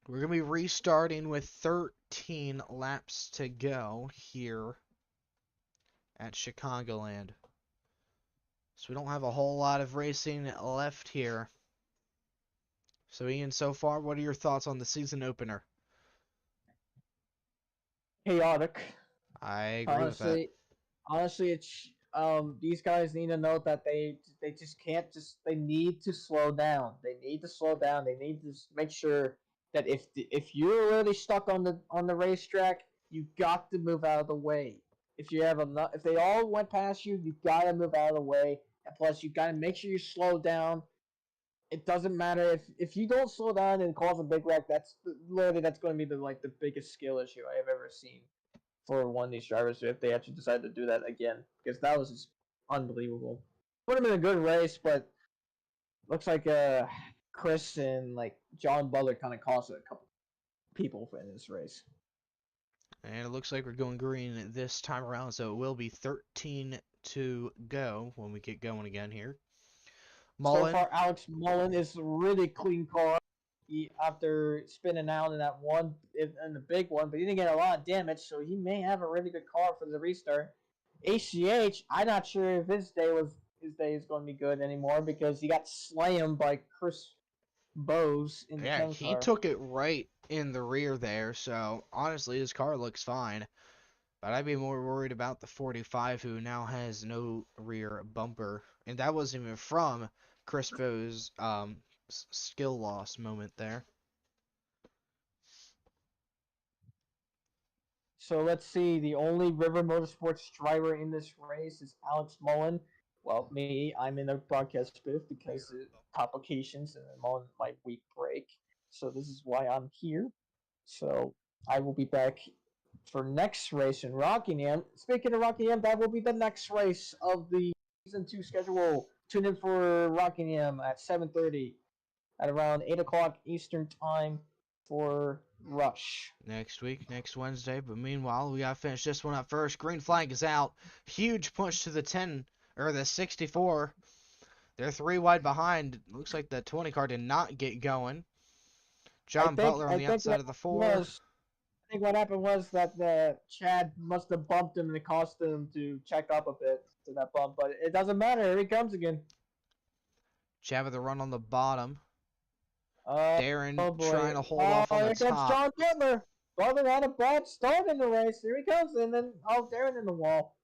We're going to be restarting with 13 laps to go here at Chicagoland. So we don't have a whole lot of racing left here. So Ian, so far, what are your thoughts on the season opener? Chaotic. I agree with that. Honestly, it's these guys need to know that they just can't they need to slow down. They need to slow down. They need to make sure that if you're really stuck on the racetrack, you got to move out of the way. If you have enough, if they all went past you, you gotta move out of the way. And plus, you gotta make sure you slow down. It doesn't matter if you don't slow down and cause a big wreck. That's going to be the biggest skill issue I have ever seen for one of these drivers if they actually decide to do that again, because that was just unbelievable. Would have been a good race, but looks like Chris and like John Butler kind of cost a couple people in this race. And it looks like we're going green this time around, so it will be 13 to go when we get going again here. Mullen. So far, Alex Mullen is a really clean car. After spinning out in that one in the big one, but he didn't get a lot of damage, so he may have a really good car for the restart. ACH, I'm not sure if his day is going to be good anymore because he got slammed by Chris Bose in the 10 he car. took it right in the rear there, so honestly his car looks fine. But I'd be more worried about the 45 who now has no rear bumper. And that wasn't even from Chris Bose skill loss moment there. So let's see. The only River Motorsports driver in this race is Alex Mullen. Well, me, I'm in a broadcast booth because of complications and I'm on my week break. So this is why I'm here. So I will be back for next race in Rockingham. Speaking of Rockingham, that will be the next race of the season 2 schedule. Tune in for Rockingham at 7:30 at around 8 o'clock Eastern Time for Rush. Next week, next Wednesday. But meanwhile, we gotta finish this one up first. Green flag is out. Huge push to the 10 or the 64. They're 3 wide behind. Looks like the 20 car did not get going. John Butler on the outside of the 4. I think what happened was that the Chad must have bumped him and it caused him to check up a bit to that bump, but it doesn't matter. Here he comes again. Chad with a run on the bottom. Oh Darren boy. trying to hold off on here the comes top. John Butler. Butler had a bad start in the race. Here he comes, and then Darren in the wall.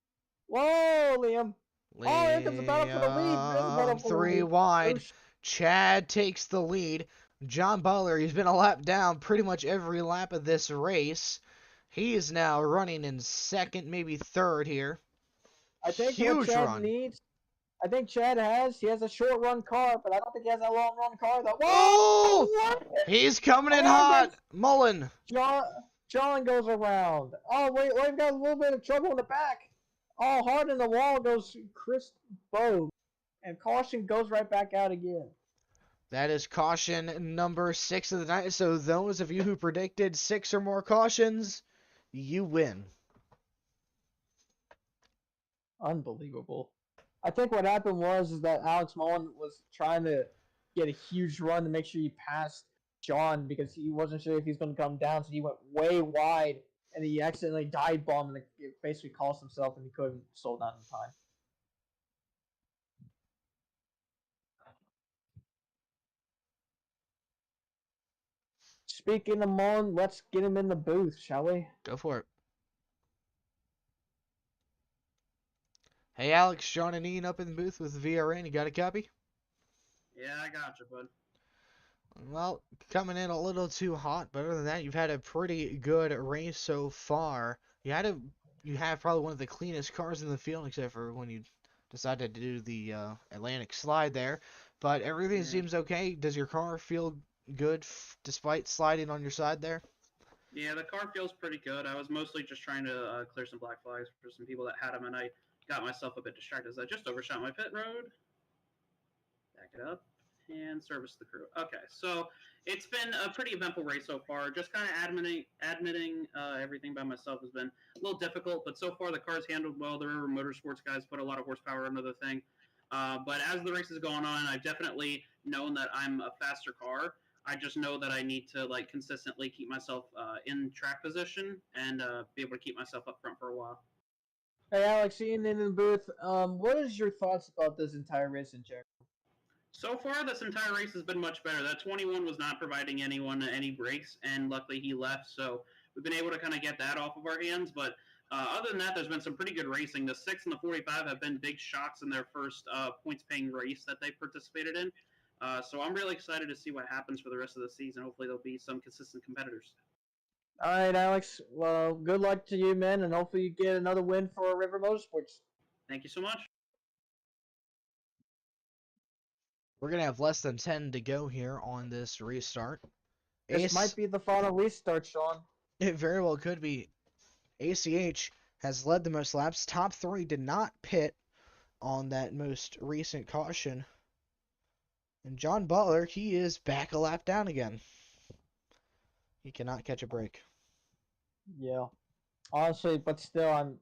Whoa, Liam. Oh, here comes the battle for the lead. There's the battle for the 3 lead. wide. Oosh. Chad takes the lead. John Butler, he's been a lap down pretty much every lap of this race. He is now running in second, maybe third here. I think Huge what Chad run. needs. I think Chad he has a short run car, but I don't think he has a long run car though. Oh! What? He's coming in Oh, hot. that's- Mullen. John goes around. Oh, wait, we've got a little bit of trouble in the back. Oh, hard in the wall goes Chris Bogue. And caution goes right back out again. That is caution number 6 of the night. So those of you who predicted 6 or more cautions, you win. Unbelievable. I think what happened was that Alex Mullen was trying to get a huge run to make sure he passed John because he wasn't sure if he's going to come down, so he went way wide and he accidentally dive bombed and it basically cost himself and he couldn't slow down in time. Speaking of Mullen, let's get him in the booth, shall we? Go for it. Hey, Alex, John, and Ian up in the booth with VRN. You got a copy? Yeah, I got you, bud. Well, coming in a little too hot, but other than that, you've had a pretty good race so far. You have probably one of the cleanest cars in the field, except for when you decided to do the Atlantic slide there. But everything Yeah. seems okay. Does your car feel good despite sliding on your side there? Yeah, the car feels pretty good. I was mostly just trying to clear some black flags for some people that had them, and I got myself a bit distracted as I just overshot my pit road. Back it up and service the crew. Okay, so it's been a pretty eventful race so far. Just kind of admitting everything by myself has been a little difficult, but so far the car's handled well. The River Motorsports guys put a lot of horsepower into the thing. But as the race is going on, I've definitely known that I'm a faster car. I just know that I need to consistently keep myself in track position and be able to keep myself up front for a while. Hey, Alex, Ian in the booth. What is your thoughts about this entire race in general? So far, this entire race has been much better. That 21 was not providing anyone any breaks, and luckily he left, so we've been able to kind of get that off of our hands. But other than that, there's been some pretty good racing. The 6 and the 45 have been big shocks in their first points-paying race that they participated in. So I'm really excited to see what happens for the rest of the season. Hopefully there'll be some consistent competitors. All right, Alex. Well, good luck to you, man, and hopefully you get another win for River Motorsports. Thank you so much. We're going to have less than 10 to go here on this restart. This might be the final restart, Sean. It very well could be. ACH has led the most laps. Top 3 did not pit on that most recent caution. And John Butler, he is back a lap down again. He cannot catch a break. Yeah. Honestly, but still,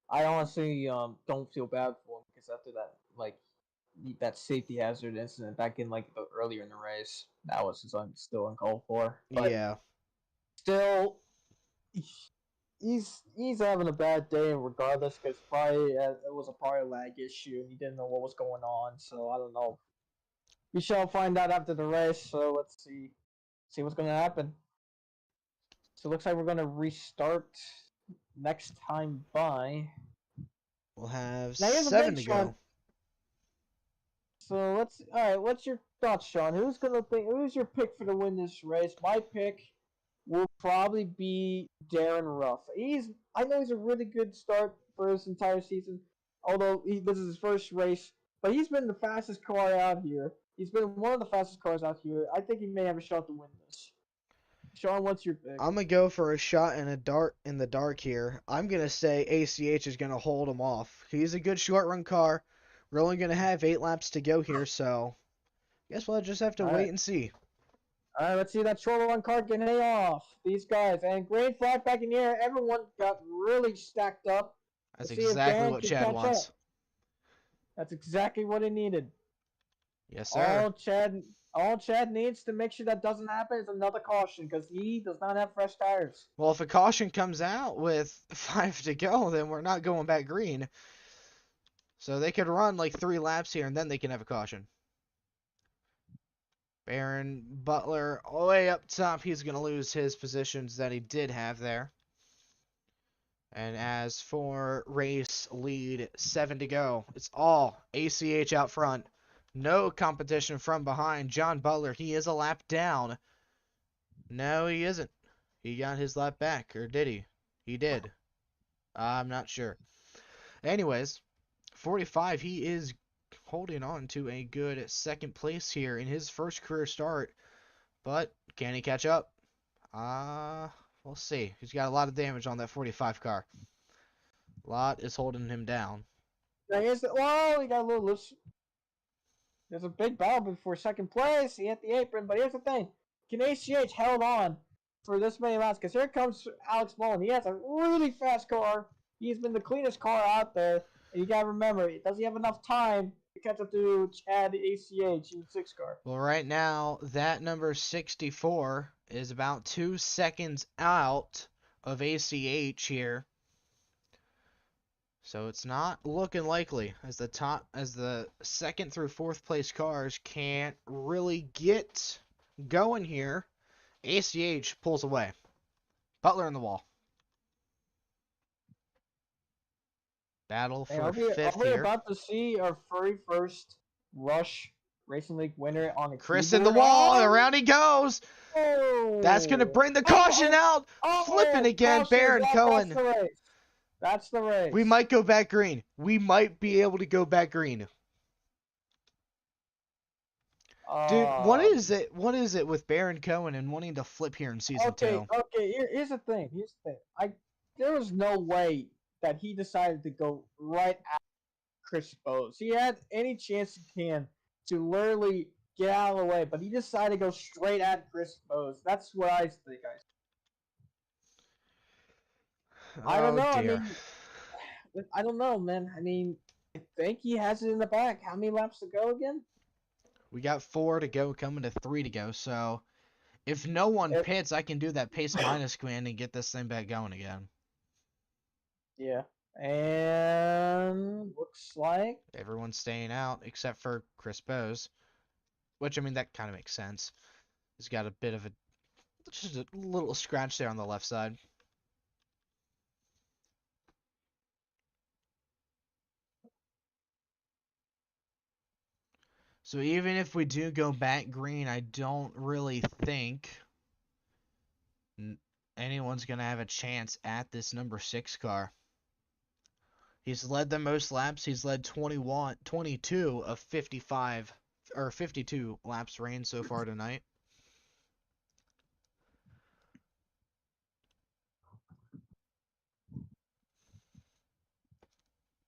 I honestly don't feel bad for him because after that, that safety hazard incident back in earlier in the race, that was still uncalled for. But Yeah. still, he's having a bad day regardless because probably it was a power lag issue and he didn't know what was going on. So I don't know. We shall find out after the race. So let's see what's going to happen. So it looks like we're going to restart next time by. We'll have Now, here's the 7 thing, to Sean. go. So let's. All right. What's your thoughts, Sean? Who's your pick for to win this race? My pick will probably be Darren Ruff. I know he's a really good start for his entire season, although this is his first race. But he's been the fastest car out here. He's been one of the fastest cars out here. I think he may have a shot to win this. Sean, what's your pick? I'm gonna go for a shot in the dark here. I'm gonna say ACH is gonna hold him off. He's a good short run car. We're only gonna have 8 laps to go here, so guess we'll just have to All wait right. and see. All right, let's see that short run car getting off. These guys and green flag back in the air. Everyone got really stacked up. That's Let's see if exactly Dan what can Chad catch wants. up. That's exactly what he needed. Yes, sir. All Chad needs to make sure that doesn't happen is another caution because he does not have fresh tires. Well, if a caution comes out with 5 to go, then we're not going back green. So they could run like 3 laps here, and then they can have a caution. Baron Butler, way up top, he's going to lose his positions that he did have there. And as for race lead, 7 to go, it's all ACH out front. No competition from behind. John Butler, he is a lap down. No, he isn't. He got his lap back, or did he? He did. I'm not sure. Anyways, 45, he is holding on to a good second place here in his first career start. But can he catch up? We'll see. He's got a lot of damage on that 45 car. A lot is holding him down. Whoa, he got a little loose. There's a big battle for second place. He hit the apron, but here's the thing. Can ACH held on for this many laps? Because here comes Alex Mullen. He has a really fast car. He's been the cleanest car out there. And you got to remember, does he have enough time to catch up to Chad ACH in 6 car? Well, right now, that number 64 is about 2 seconds out of ACH here. So it's not looking likely as the second through 4th place cars can't really get going here. ACH pulls away. Butler in the wall. Battle for Are 5th we here. about to see our very first Rush Racing League winner on the Chris in the keyboard? wall. Oh! Around he goes. Oh! That's going to bring the caution out. Flipping again. Baron Cohen. That's the race. We might go back green. We might be able to go back green. Dude, what is it? What is it with Baron Cohen and wanting to flip here in season 2? Okay. Here's the thing. There was no way that he decided to go right at Chris Bose. He had any chance he can to literally get out of the way, but he decided to go straight at Chris Bose. That's what I think. I don't know. Dear. I don't know, man. I mean, I think he has it in the back. How many laps to go again? We got 4 to go, coming to 3 to go. So if no one pits, I can do that pace minus command and get this thing back going again. Yeah. And looks like Everyone's staying out except for Chris Bose, which, I mean, that kind of makes sense. He's got a bit of just a little scratch there on the left side. So even if we do go back green, I don't really think anyone's going to have a chance at this number 6 car. He's led the most laps. He's led 22 of 55 or 52 laps reigned so far tonight.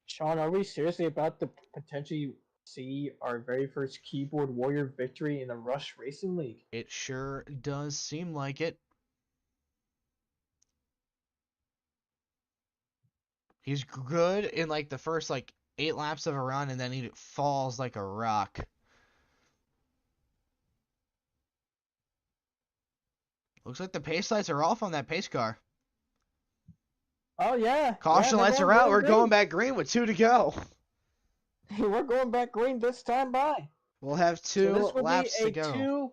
Sean, are we seriously about to potentially see our very first keyboard warrior victory in the Rush Racing League? It sure does seem like it. He's good in like the first 8 laps of a run, and then he falls like a rock. Looks like the pace lights are off on that pace car. Oh yeah. Caution lights are out. We're going back green with 2 to go. We're going back green this time by. We'll have 2 laps to go.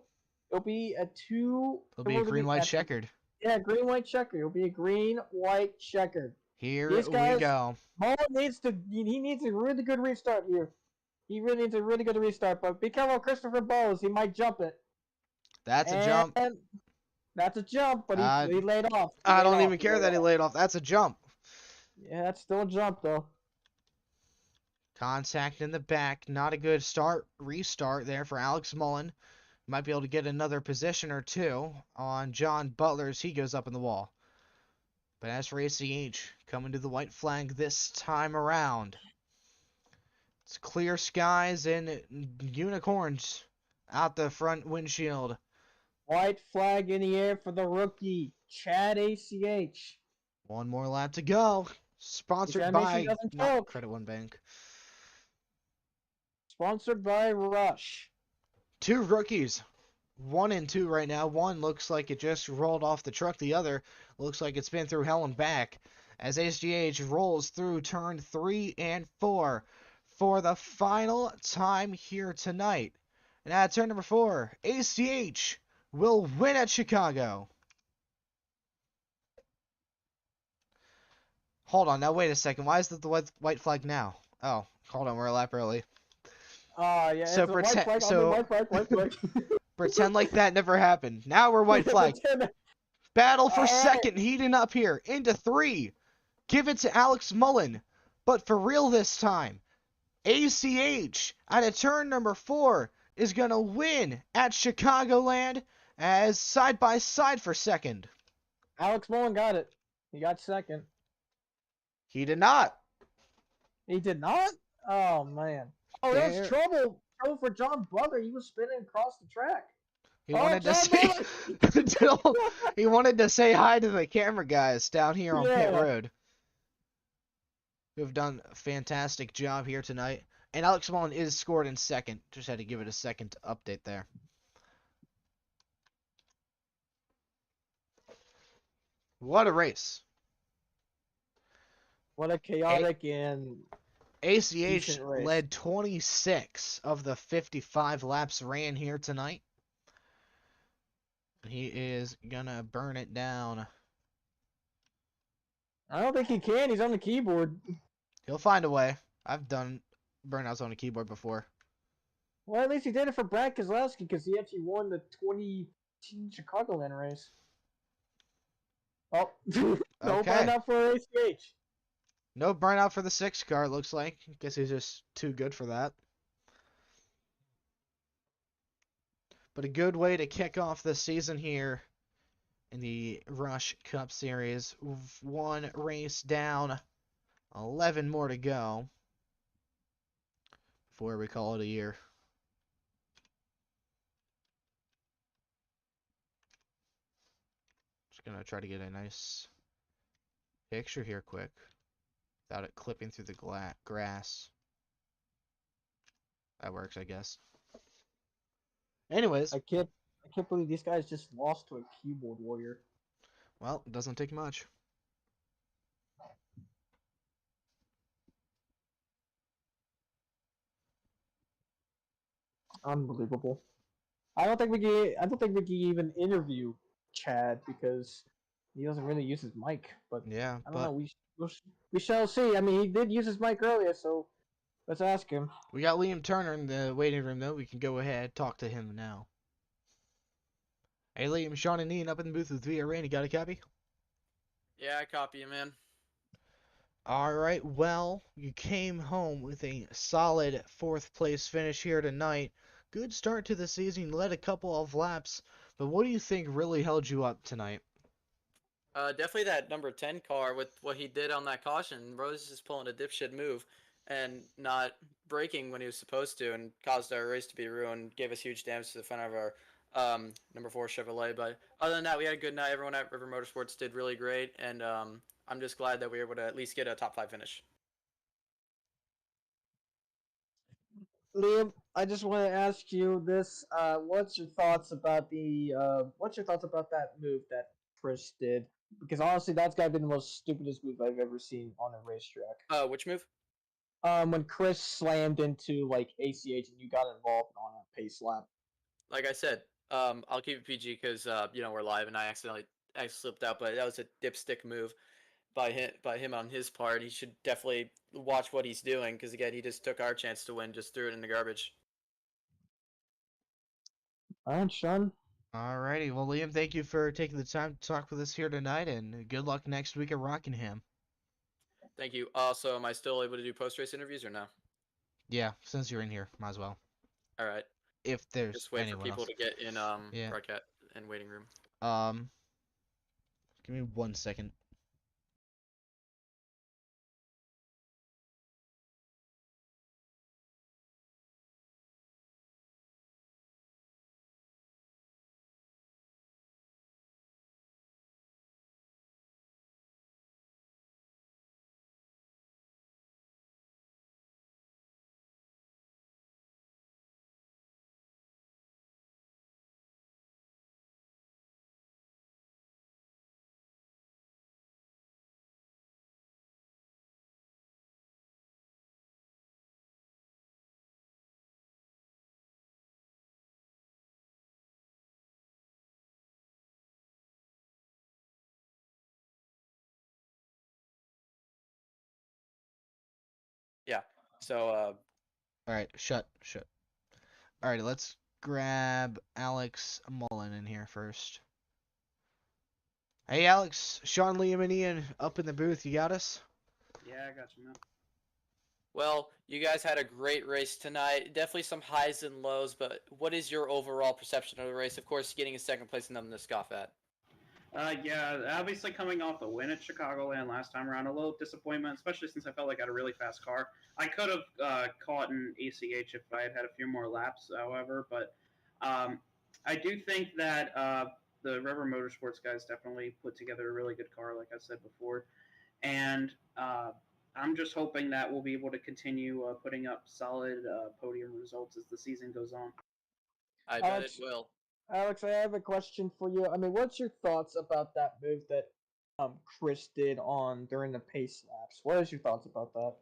It'll be a 2. It'll be a green-white checkered. Yeah, green-white checkered. It'll be a green-white checkered. Here we go. Mullen needs a really good restart here. He really needs a really good restart, but be careful, Christopher Bowes. He might jump it. That's a jump. And that's a jump, but he laid off. I don't even care that he laid off. That's a jump. Yeah, that's still a jump, though. Contact in the back. Not a good restart there for Alex Mullen. Might be able to get another position or two on John Butler as he goes up in the wall. But as for ACH, coming to the white flag this time around. It's clear skies and unicorns out the front windshield. White flag in the air for the rookie, Chad ACH. One more lap to go. Sponsored by not Credit One Bank. Sponsored by Rush. Two rookies. 1 and 2 right now. One looks like it just rolled off the truck. The other looks like it's been through hell and back. As ACH rolls through turn 3 and 4 for the final time here tonight. And at turn number 4, ACH will win at Chicago. Hold on, now wait a second. Why is it the white flag now? Oh, hold on, we're a lap early. Yeah. So white flag. Pretend like that never happened. Now we're white flag. Battle for second, heating up here. Into 3. Give it to Alex Mullen. But for real this time, ACH at a turn number 4 is going to win at Chicagoland as side by side for second. Alex Mullen got it. He got second. He did not. He did not? Oh, man. Oh, there's trouble. Trouble for John Butler. He was spinning across the track. He wanted to say he wanted to say hi to the camera guys down here on pit road, who have done a fantastic job here tonight. And Alex Mullen is scored in second. Just had to give it a second to update there. What a race. What a chaotic and ACH led 26 of the 55 laps ran here tonight. He is gonna burn it down. I don't think he can. He's on the keyboard. He'll find a way. I've done burnouts on a keyboard before. Well, at least he did it for Brad Keselowski because he actually won the 2018 Chicagoland race. Oh, no burnout for ACH. No burnout for the 6 car, it looks like. Guess he's just too good for that. But a good way to kick off the season here in the Rush Cup Series. 1 race down, 11 more to go before we call it a year. Just going to try to get a nice picture here quick without it clipping through the grass. That works, I guess. Anyways, I can't believe these guys just lost to a keyboard warrior. Well, it doesn't take much. Unbelievable. I don't think we can even interview Chad because he doesn't really use his mic. But yeah, I don't know. We shall see. I mean, he did use his mic earlier, so let's ask him. We got Liam Turner in the waiting room, though. We can go ahead talk to him now. Hey, Liam, Sean and Ian up in the booth with Via Rain. You got a copy? Yeah, I copy you, man. All right. Well, you came home with a solid 4th place finish here tonight. Good start to the season. Led a couple of laps. But what do you think really held you up tonight? Definitely that number 10 car with what he did on that caution. Rose is pulling a dipshit move and not braking when he was supposed to and caused our race to be ruined. Gave us huge damage to the front of our number 4 Chevrolet. But other than that, we had a good night. Everyone at River Motorsports did really great. And I'm just glad that we were able to at least get a top 5 finish. Liam, I just want to ask you this: what's your thoughts about that move that Chris did? Because honestly, that's got to be the most stupidest move I've ever seen on a racetrack. Which move? When Chris slammed into like ACH and you got involved on a pace lap. Like I said, I'll keep it PG because we're live and I accidentally slipped out, but that was a dipstick move. by him on his part. He should definitely watch what he's doing because again, he just took our chance to win, just threw it in the garbage. Alright, Sean. Alrighty, well, Liam, thank you for taking the time to talk with us here tonight, and good luck next week at Rockingham. Thank you. So am I still able to do post race interviews or no? Yeah, since you're in here, might as well. All right. If there's Just wait for anyone people else. to get in Yeah. broadcast and waiting room. Give me 1 second. Yeah. So Alright, shut. Alright, let's grab Alex Mullen in here first. Hey, Alex, Sean, Liam, and Ian up in the booth. You got us? Yeah, I got you, man. well, you guys had a great race tonight. Definitely some highs and lows, but what is your overall perception of the race? Of course, getting a second place is nothing to scoff at. Yeah, obviously coming off the win at Chicagoland last time around, a little disappointment, especially since I felt like I had a really fast car. I could have caught an ACH if I had had a few more laps, however, but I do think that the River Motorsports guys definitely put together a really good car, like I said before, and I'm just hoping that we'll be able to continue putting up solid podium results as the season goes on. I bet it Alex, will. Alex, I have a question for you. I mean, what's your thoughts about that move that Chris did on during the pace laps? What is your thoughts about that?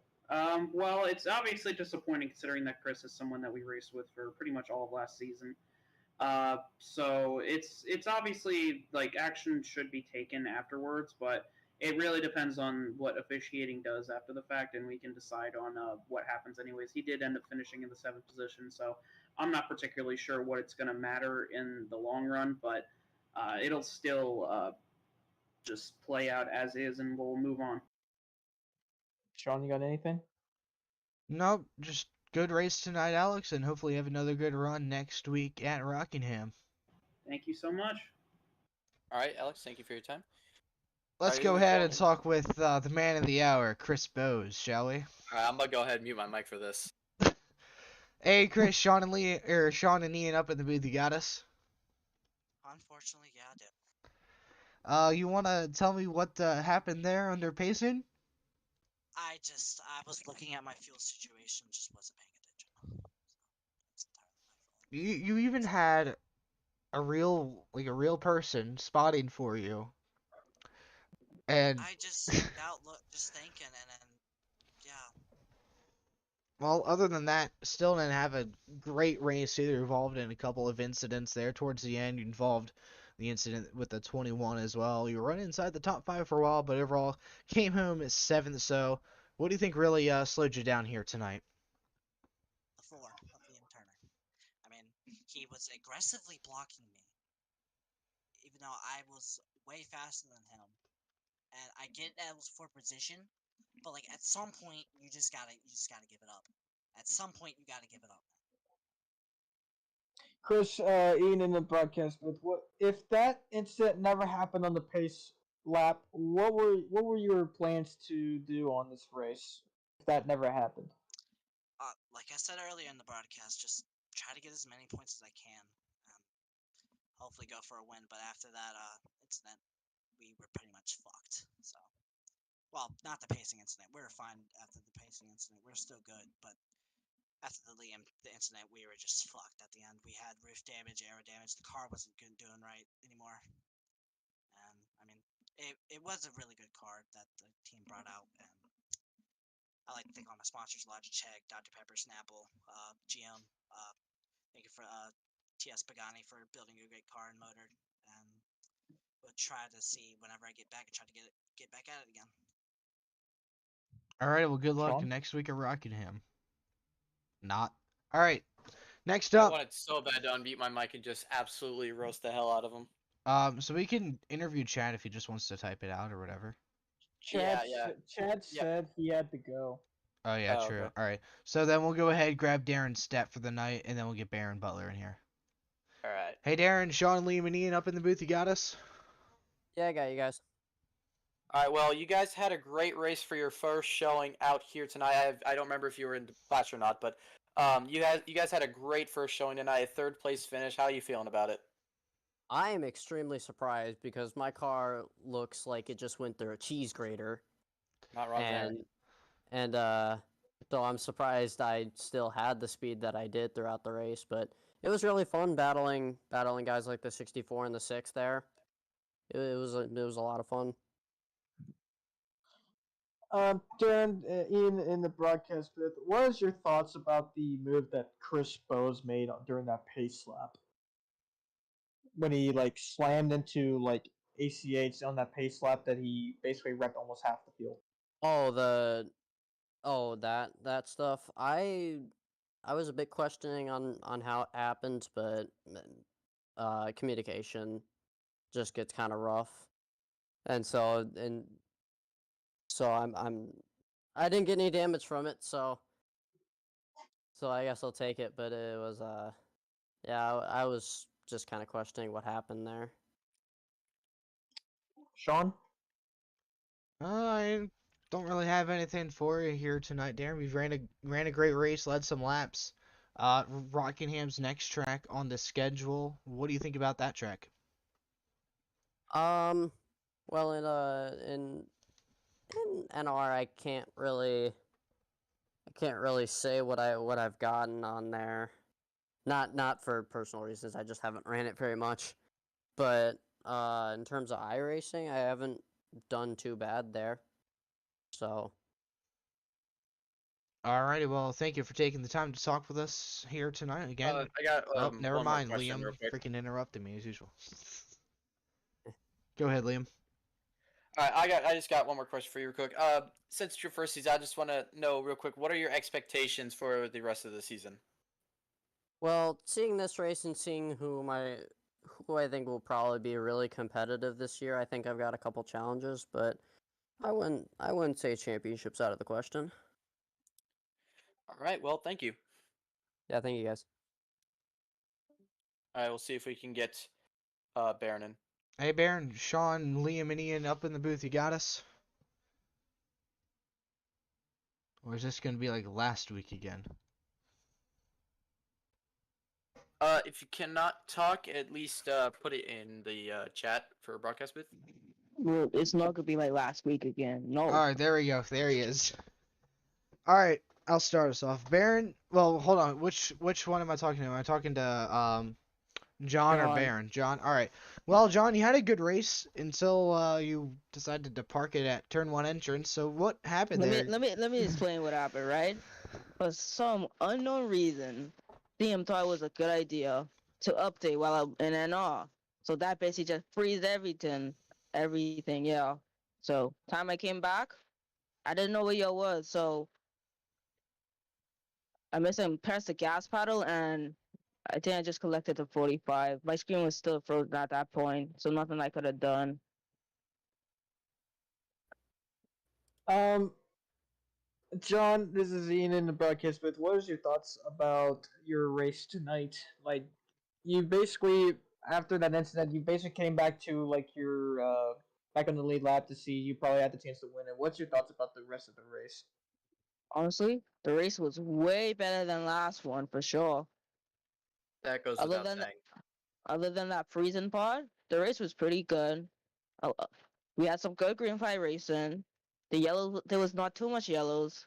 Well, it's obviously disappointing considering that Chris is someone that we raced with for pretty much all of last season. So it's obviously like action should be taken afterwards, but it really depends on what officiating does after the fact, and we can decide on what happens. Anyways, he did end up finishing in the 7th position, so I'm not particularly sure what it's going to matter in the long run, but it'll still just play out as is, and we'll move on. Sean, you got anything? Nope, just good race tonight, Alex, and hopefully have another good run next week at Rockingham. Thank you so much. All right, Alex, thank you for your time. Let's Alright, go who we ahead and calling? talk with the man of the hour, Chris Bowes, shall we? All right, I'm gonna go ahead and mute my mic for this. Hey, Chris, Sean and Sean and Ian up in the booth. You got us? Unfortunately, yeah, I do. You wanna tell me what happened there under pacing? I was looking at my fuel situation, just wasn't paying attention. It's entirely my fault. You even had a real person spotting for you, and I just just thinking, and then yeah, well, other than that, still didn't have a great race either. Involved in a couple of incidents there towards the end. You involved the incident with the 21 as well. You were running inside the top 5 for a while, but overall came home as 7th. So, what do you think really slowed you down here tonight? the 4 of Liam Turner. I mean, he was aggressively blocking me, even though I was way faster than him. And I get that it was for position, but like at some point you just gotta give it up. At some point you gotta give it up. Chris, Ian in the broadcast booth. What if that incident never happened on the pace lap? What were your plans to do on this race if that never happened? Like I said earlier in the broadcast, just try to get as many points as I can. Um, Hopefully go for a win. But after that incident, we were pretty much fucked. So, well, not the pacing incident. We were fine after the pacing incident. We are still good, but after the incident, we were just fucked at the end. We had roof damage, aero damage. The car wasn't doing right anymore. And I mean, it was a really good car that the team brought out, and I like to thank all my sponsors: Logitech, Dr Pepper, Snapple, GM. Thank you for TS Pagani for building a great car and motor, and we'll try to see whenever I get back and try to get back at it again. All right. Well, good luck Sean? next week at Rockingham. Not. All right. Next I up, wanted so bad to unmute my mic and just absolutely roast the hell out of him. so we can interview Chad if he just wants to type it out or whatever. Chad, Yeah. Chad Yeah. said he had to go. Oh yeah, Oh, true. okay. All right. So then we'll go ahead, grab Darren's stat for the night, and then we'll get Baron Butler in here. All right. Hey Darren, Sean, Liam, and Ian up in the booth. You got us? Yeah, I got you guys. All right. Well, you guys had a great race for your first showing out here tonight. I don't remember if you were in the class or not, but you guys had a great first showing tonight. A third place finish. How are you feeling about it? I am extremely surprised because my car looks like it just went through a cheese grater, Not wrong there. and so I'm surprised I still had the speed that I did throughout the race. But it was really fun battling guys like the 64 and the 6 there. It was a lot of fun. Darren, in the broadcast booth, what is your thoughts about the move that Chris Bose made during that pace lap? When he like slammed into like ACH on that pace lap that he basically wrecked almost half the field. That stuff. I was a bit questioning on how it happened, but communication just gets kind of rough, and so I didn't get any damage from it, so I guess I'll take it. But it was yeah, I was just kind of questioning what happened there. Sean? I don't really have anything for you here tonight, Darren. We've ran a great race, led some laps. Rockingham's next track on the schedule. What do you think about that track? Well, in NR, I can't really say what I've gotten on there. Not for personal reasons. I just haven't ran it very much. But in terms of iRacing, I haven't done too bad there. So Alrighty, well, thank you for taking the time to talk with us here tonight again. I got Oh, never one more mind, question Liam. real quick. Freaking interrupted me as usual. Go ahead, Liam. All right, I just got one more question for you, real quick. Since it's your first season, I just want to know real quick, what are your expectations for the rest of the season? well, seeing this race and seeing who I think will probably be really competitive this year, I think I've got a couple challenges, but I wouldn't say championships out of the question. All right, well, thank you. Yeah, thank you guys. All right, we'll see if we can get Baron in. Hey, Baron, Sean, Liam, and Ian up in the booth. You got us? Or is this going to be like last week again? If you cannot talk, at least put it in the chat for broadcast booth. Well, it's not gonna be like last week again. No. Alright, there we go. There he is. Alright, I'll start us off. Baron, well, hold on. Which one am I talking to? Am I talking to John or John. Baron? John. Alright. Well, John, you had a good race until you decided to park it at turn 1 entrance. So what happened there? Let me explain what happened, right? For some unknown reason, DM thought it was a good idea to update while I'm in NR. So that basically just frees everything, yeah. So time I came back, I didn't know where y'all was, so I missed and pressed the gas pedal, and I think I just collected the 45. My screen was still frozen at that point, so nothing I could have done. John, this is Ian in the broadcast booth. What is your thoughts about your race tonight? Like, you basically, after that incident, you basically came back to like your back on the lead lap to see you probably had the chance to win it. What's your thoughts about the rest of the race? Honestly, the race was way better than last one for sure. That goes Other without than saying. Other than that freezing part, the race was pretty good. We had some good green flag racing. The yellow, there was not too much yellows,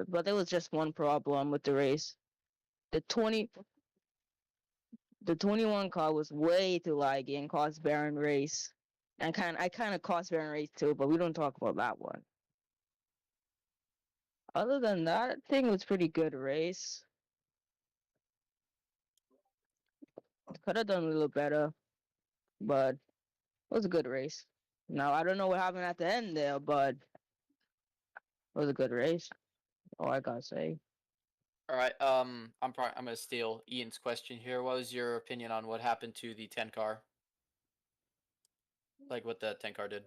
but there was just one problem with the race. The 21 car was way too laggy and caused Baron race. And I kind of caused Baron race too, but we don't talk about that one. Other than that, I think it was pretty good race. Could have done a little better, but it was a good race. Now I don't know what happened at the end there, but It was a good race. Oh, I gotta say. All right. I'm gonna steal Ian's question here. What was your opinion on what happened to the 10 car? Like what the 10 car did?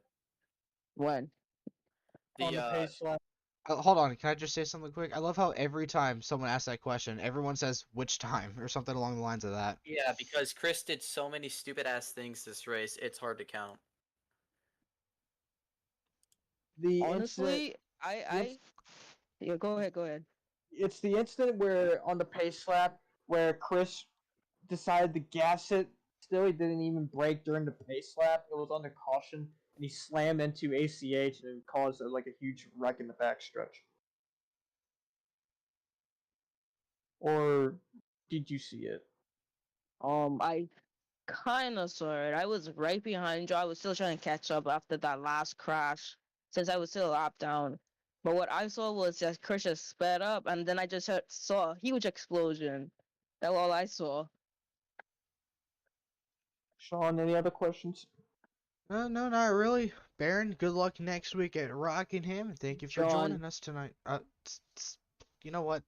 When? On the pace line. Hold on, can I just say something quick? I love how every time someone asks that question, everyone says which time or something along the lines of that. Yeah, because Chris did so many stupid ass things this race, it's hard to count. The incident. Honestly, yeah, go ahead. It's the incident where on the pace lap where Chris decided to gas it. Still, he didn't even brake during the pace lap. It was under caution, and he slammed into ACH and caused like a huge wreck in the backstretch. Or did you see it? I kind of saw it. I was right behind you. I was still trying to catch up after that last crash, since I was still a lap down. But what I saw was just Chris just sped up, and then I just saw a huge explosion. That's all I saw. Sean, any other questions? No, not really. Baron, good luck next week at Rockingham, and thank you for John. joining us tonight. You know what?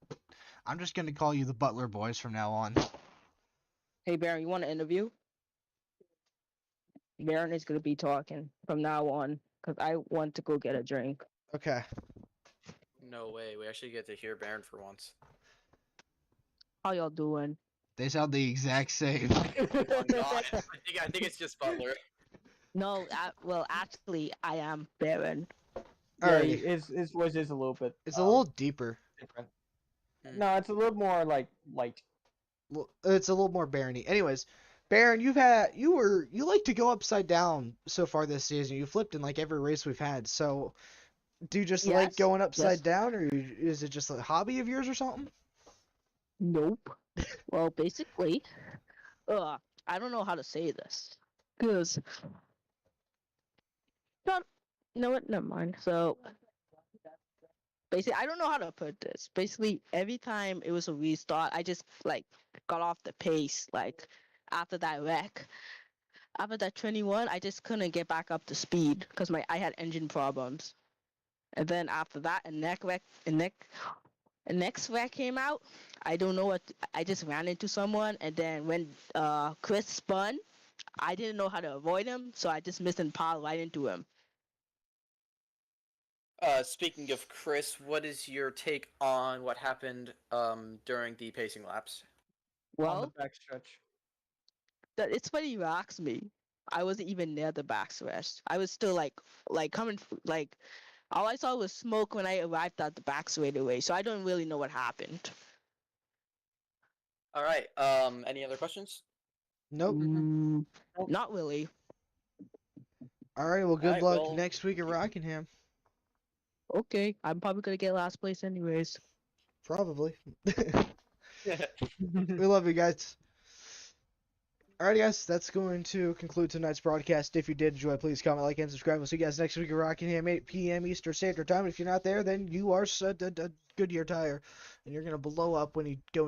I'm just gonna call you the Butler Boys from now on. Hey, Baron, you want an interview? Baron is gonna be talking from now on, because I want to go get a drink. Okay. No way. We actually get to hear Baron for once. How y'all doing? They sound the exact same. Oh, God. I think it's just Butler. No, well, actually, I am Baron. Yeah, Alrighty. his voice is a little bit. It's a little deeper. different. No, it's a little more like light. It's a little more Barony. Anyways, Baron, you like to go upside down so far this season. You flipped in like every race we've had. So, do you just like Yes, going upside yes. down, or is it just a hobby of yours or something? Nope. Well, basically, I don't know how to say this. Cause, you know what? Never mind. So, basically, I don't know how to put this. Basically, every time it was a restart, I just like got off the pace. Like after that wreck, after that 21, I just couldn't get back up to speed because I had engine problems. And then after that, a next wreck came out. I don't know what. I just ran into someone, and then when Chris spun, I didn't know how to avoid him, so I just missed and piled right into him. Speaking of Chris, what is your take on what happened during the pacing laps? On Well, the backstretch. it's funny you asked me. I wasn't even near the backstretch. I was still like coming like. All I saw was smoke when I arrived at the back straightaway, so I don't really know what happened. All right. Any other questions? Nope. Not really. All right. Well, good Alright, luck well- next week at Rockingham. Okay, I'm probably gonna get last place anyways. Probably. We love you guys. Alrighty, guys, that's going to conclude tonight's broadcast. If you did enjoy, please comment, like, and subscribe. We'll see you guys next week at Rockingham, 8 p.m. Eastern Standard Time. If you're not there, then you are a Goodyear tire, and you're going to blow up when you go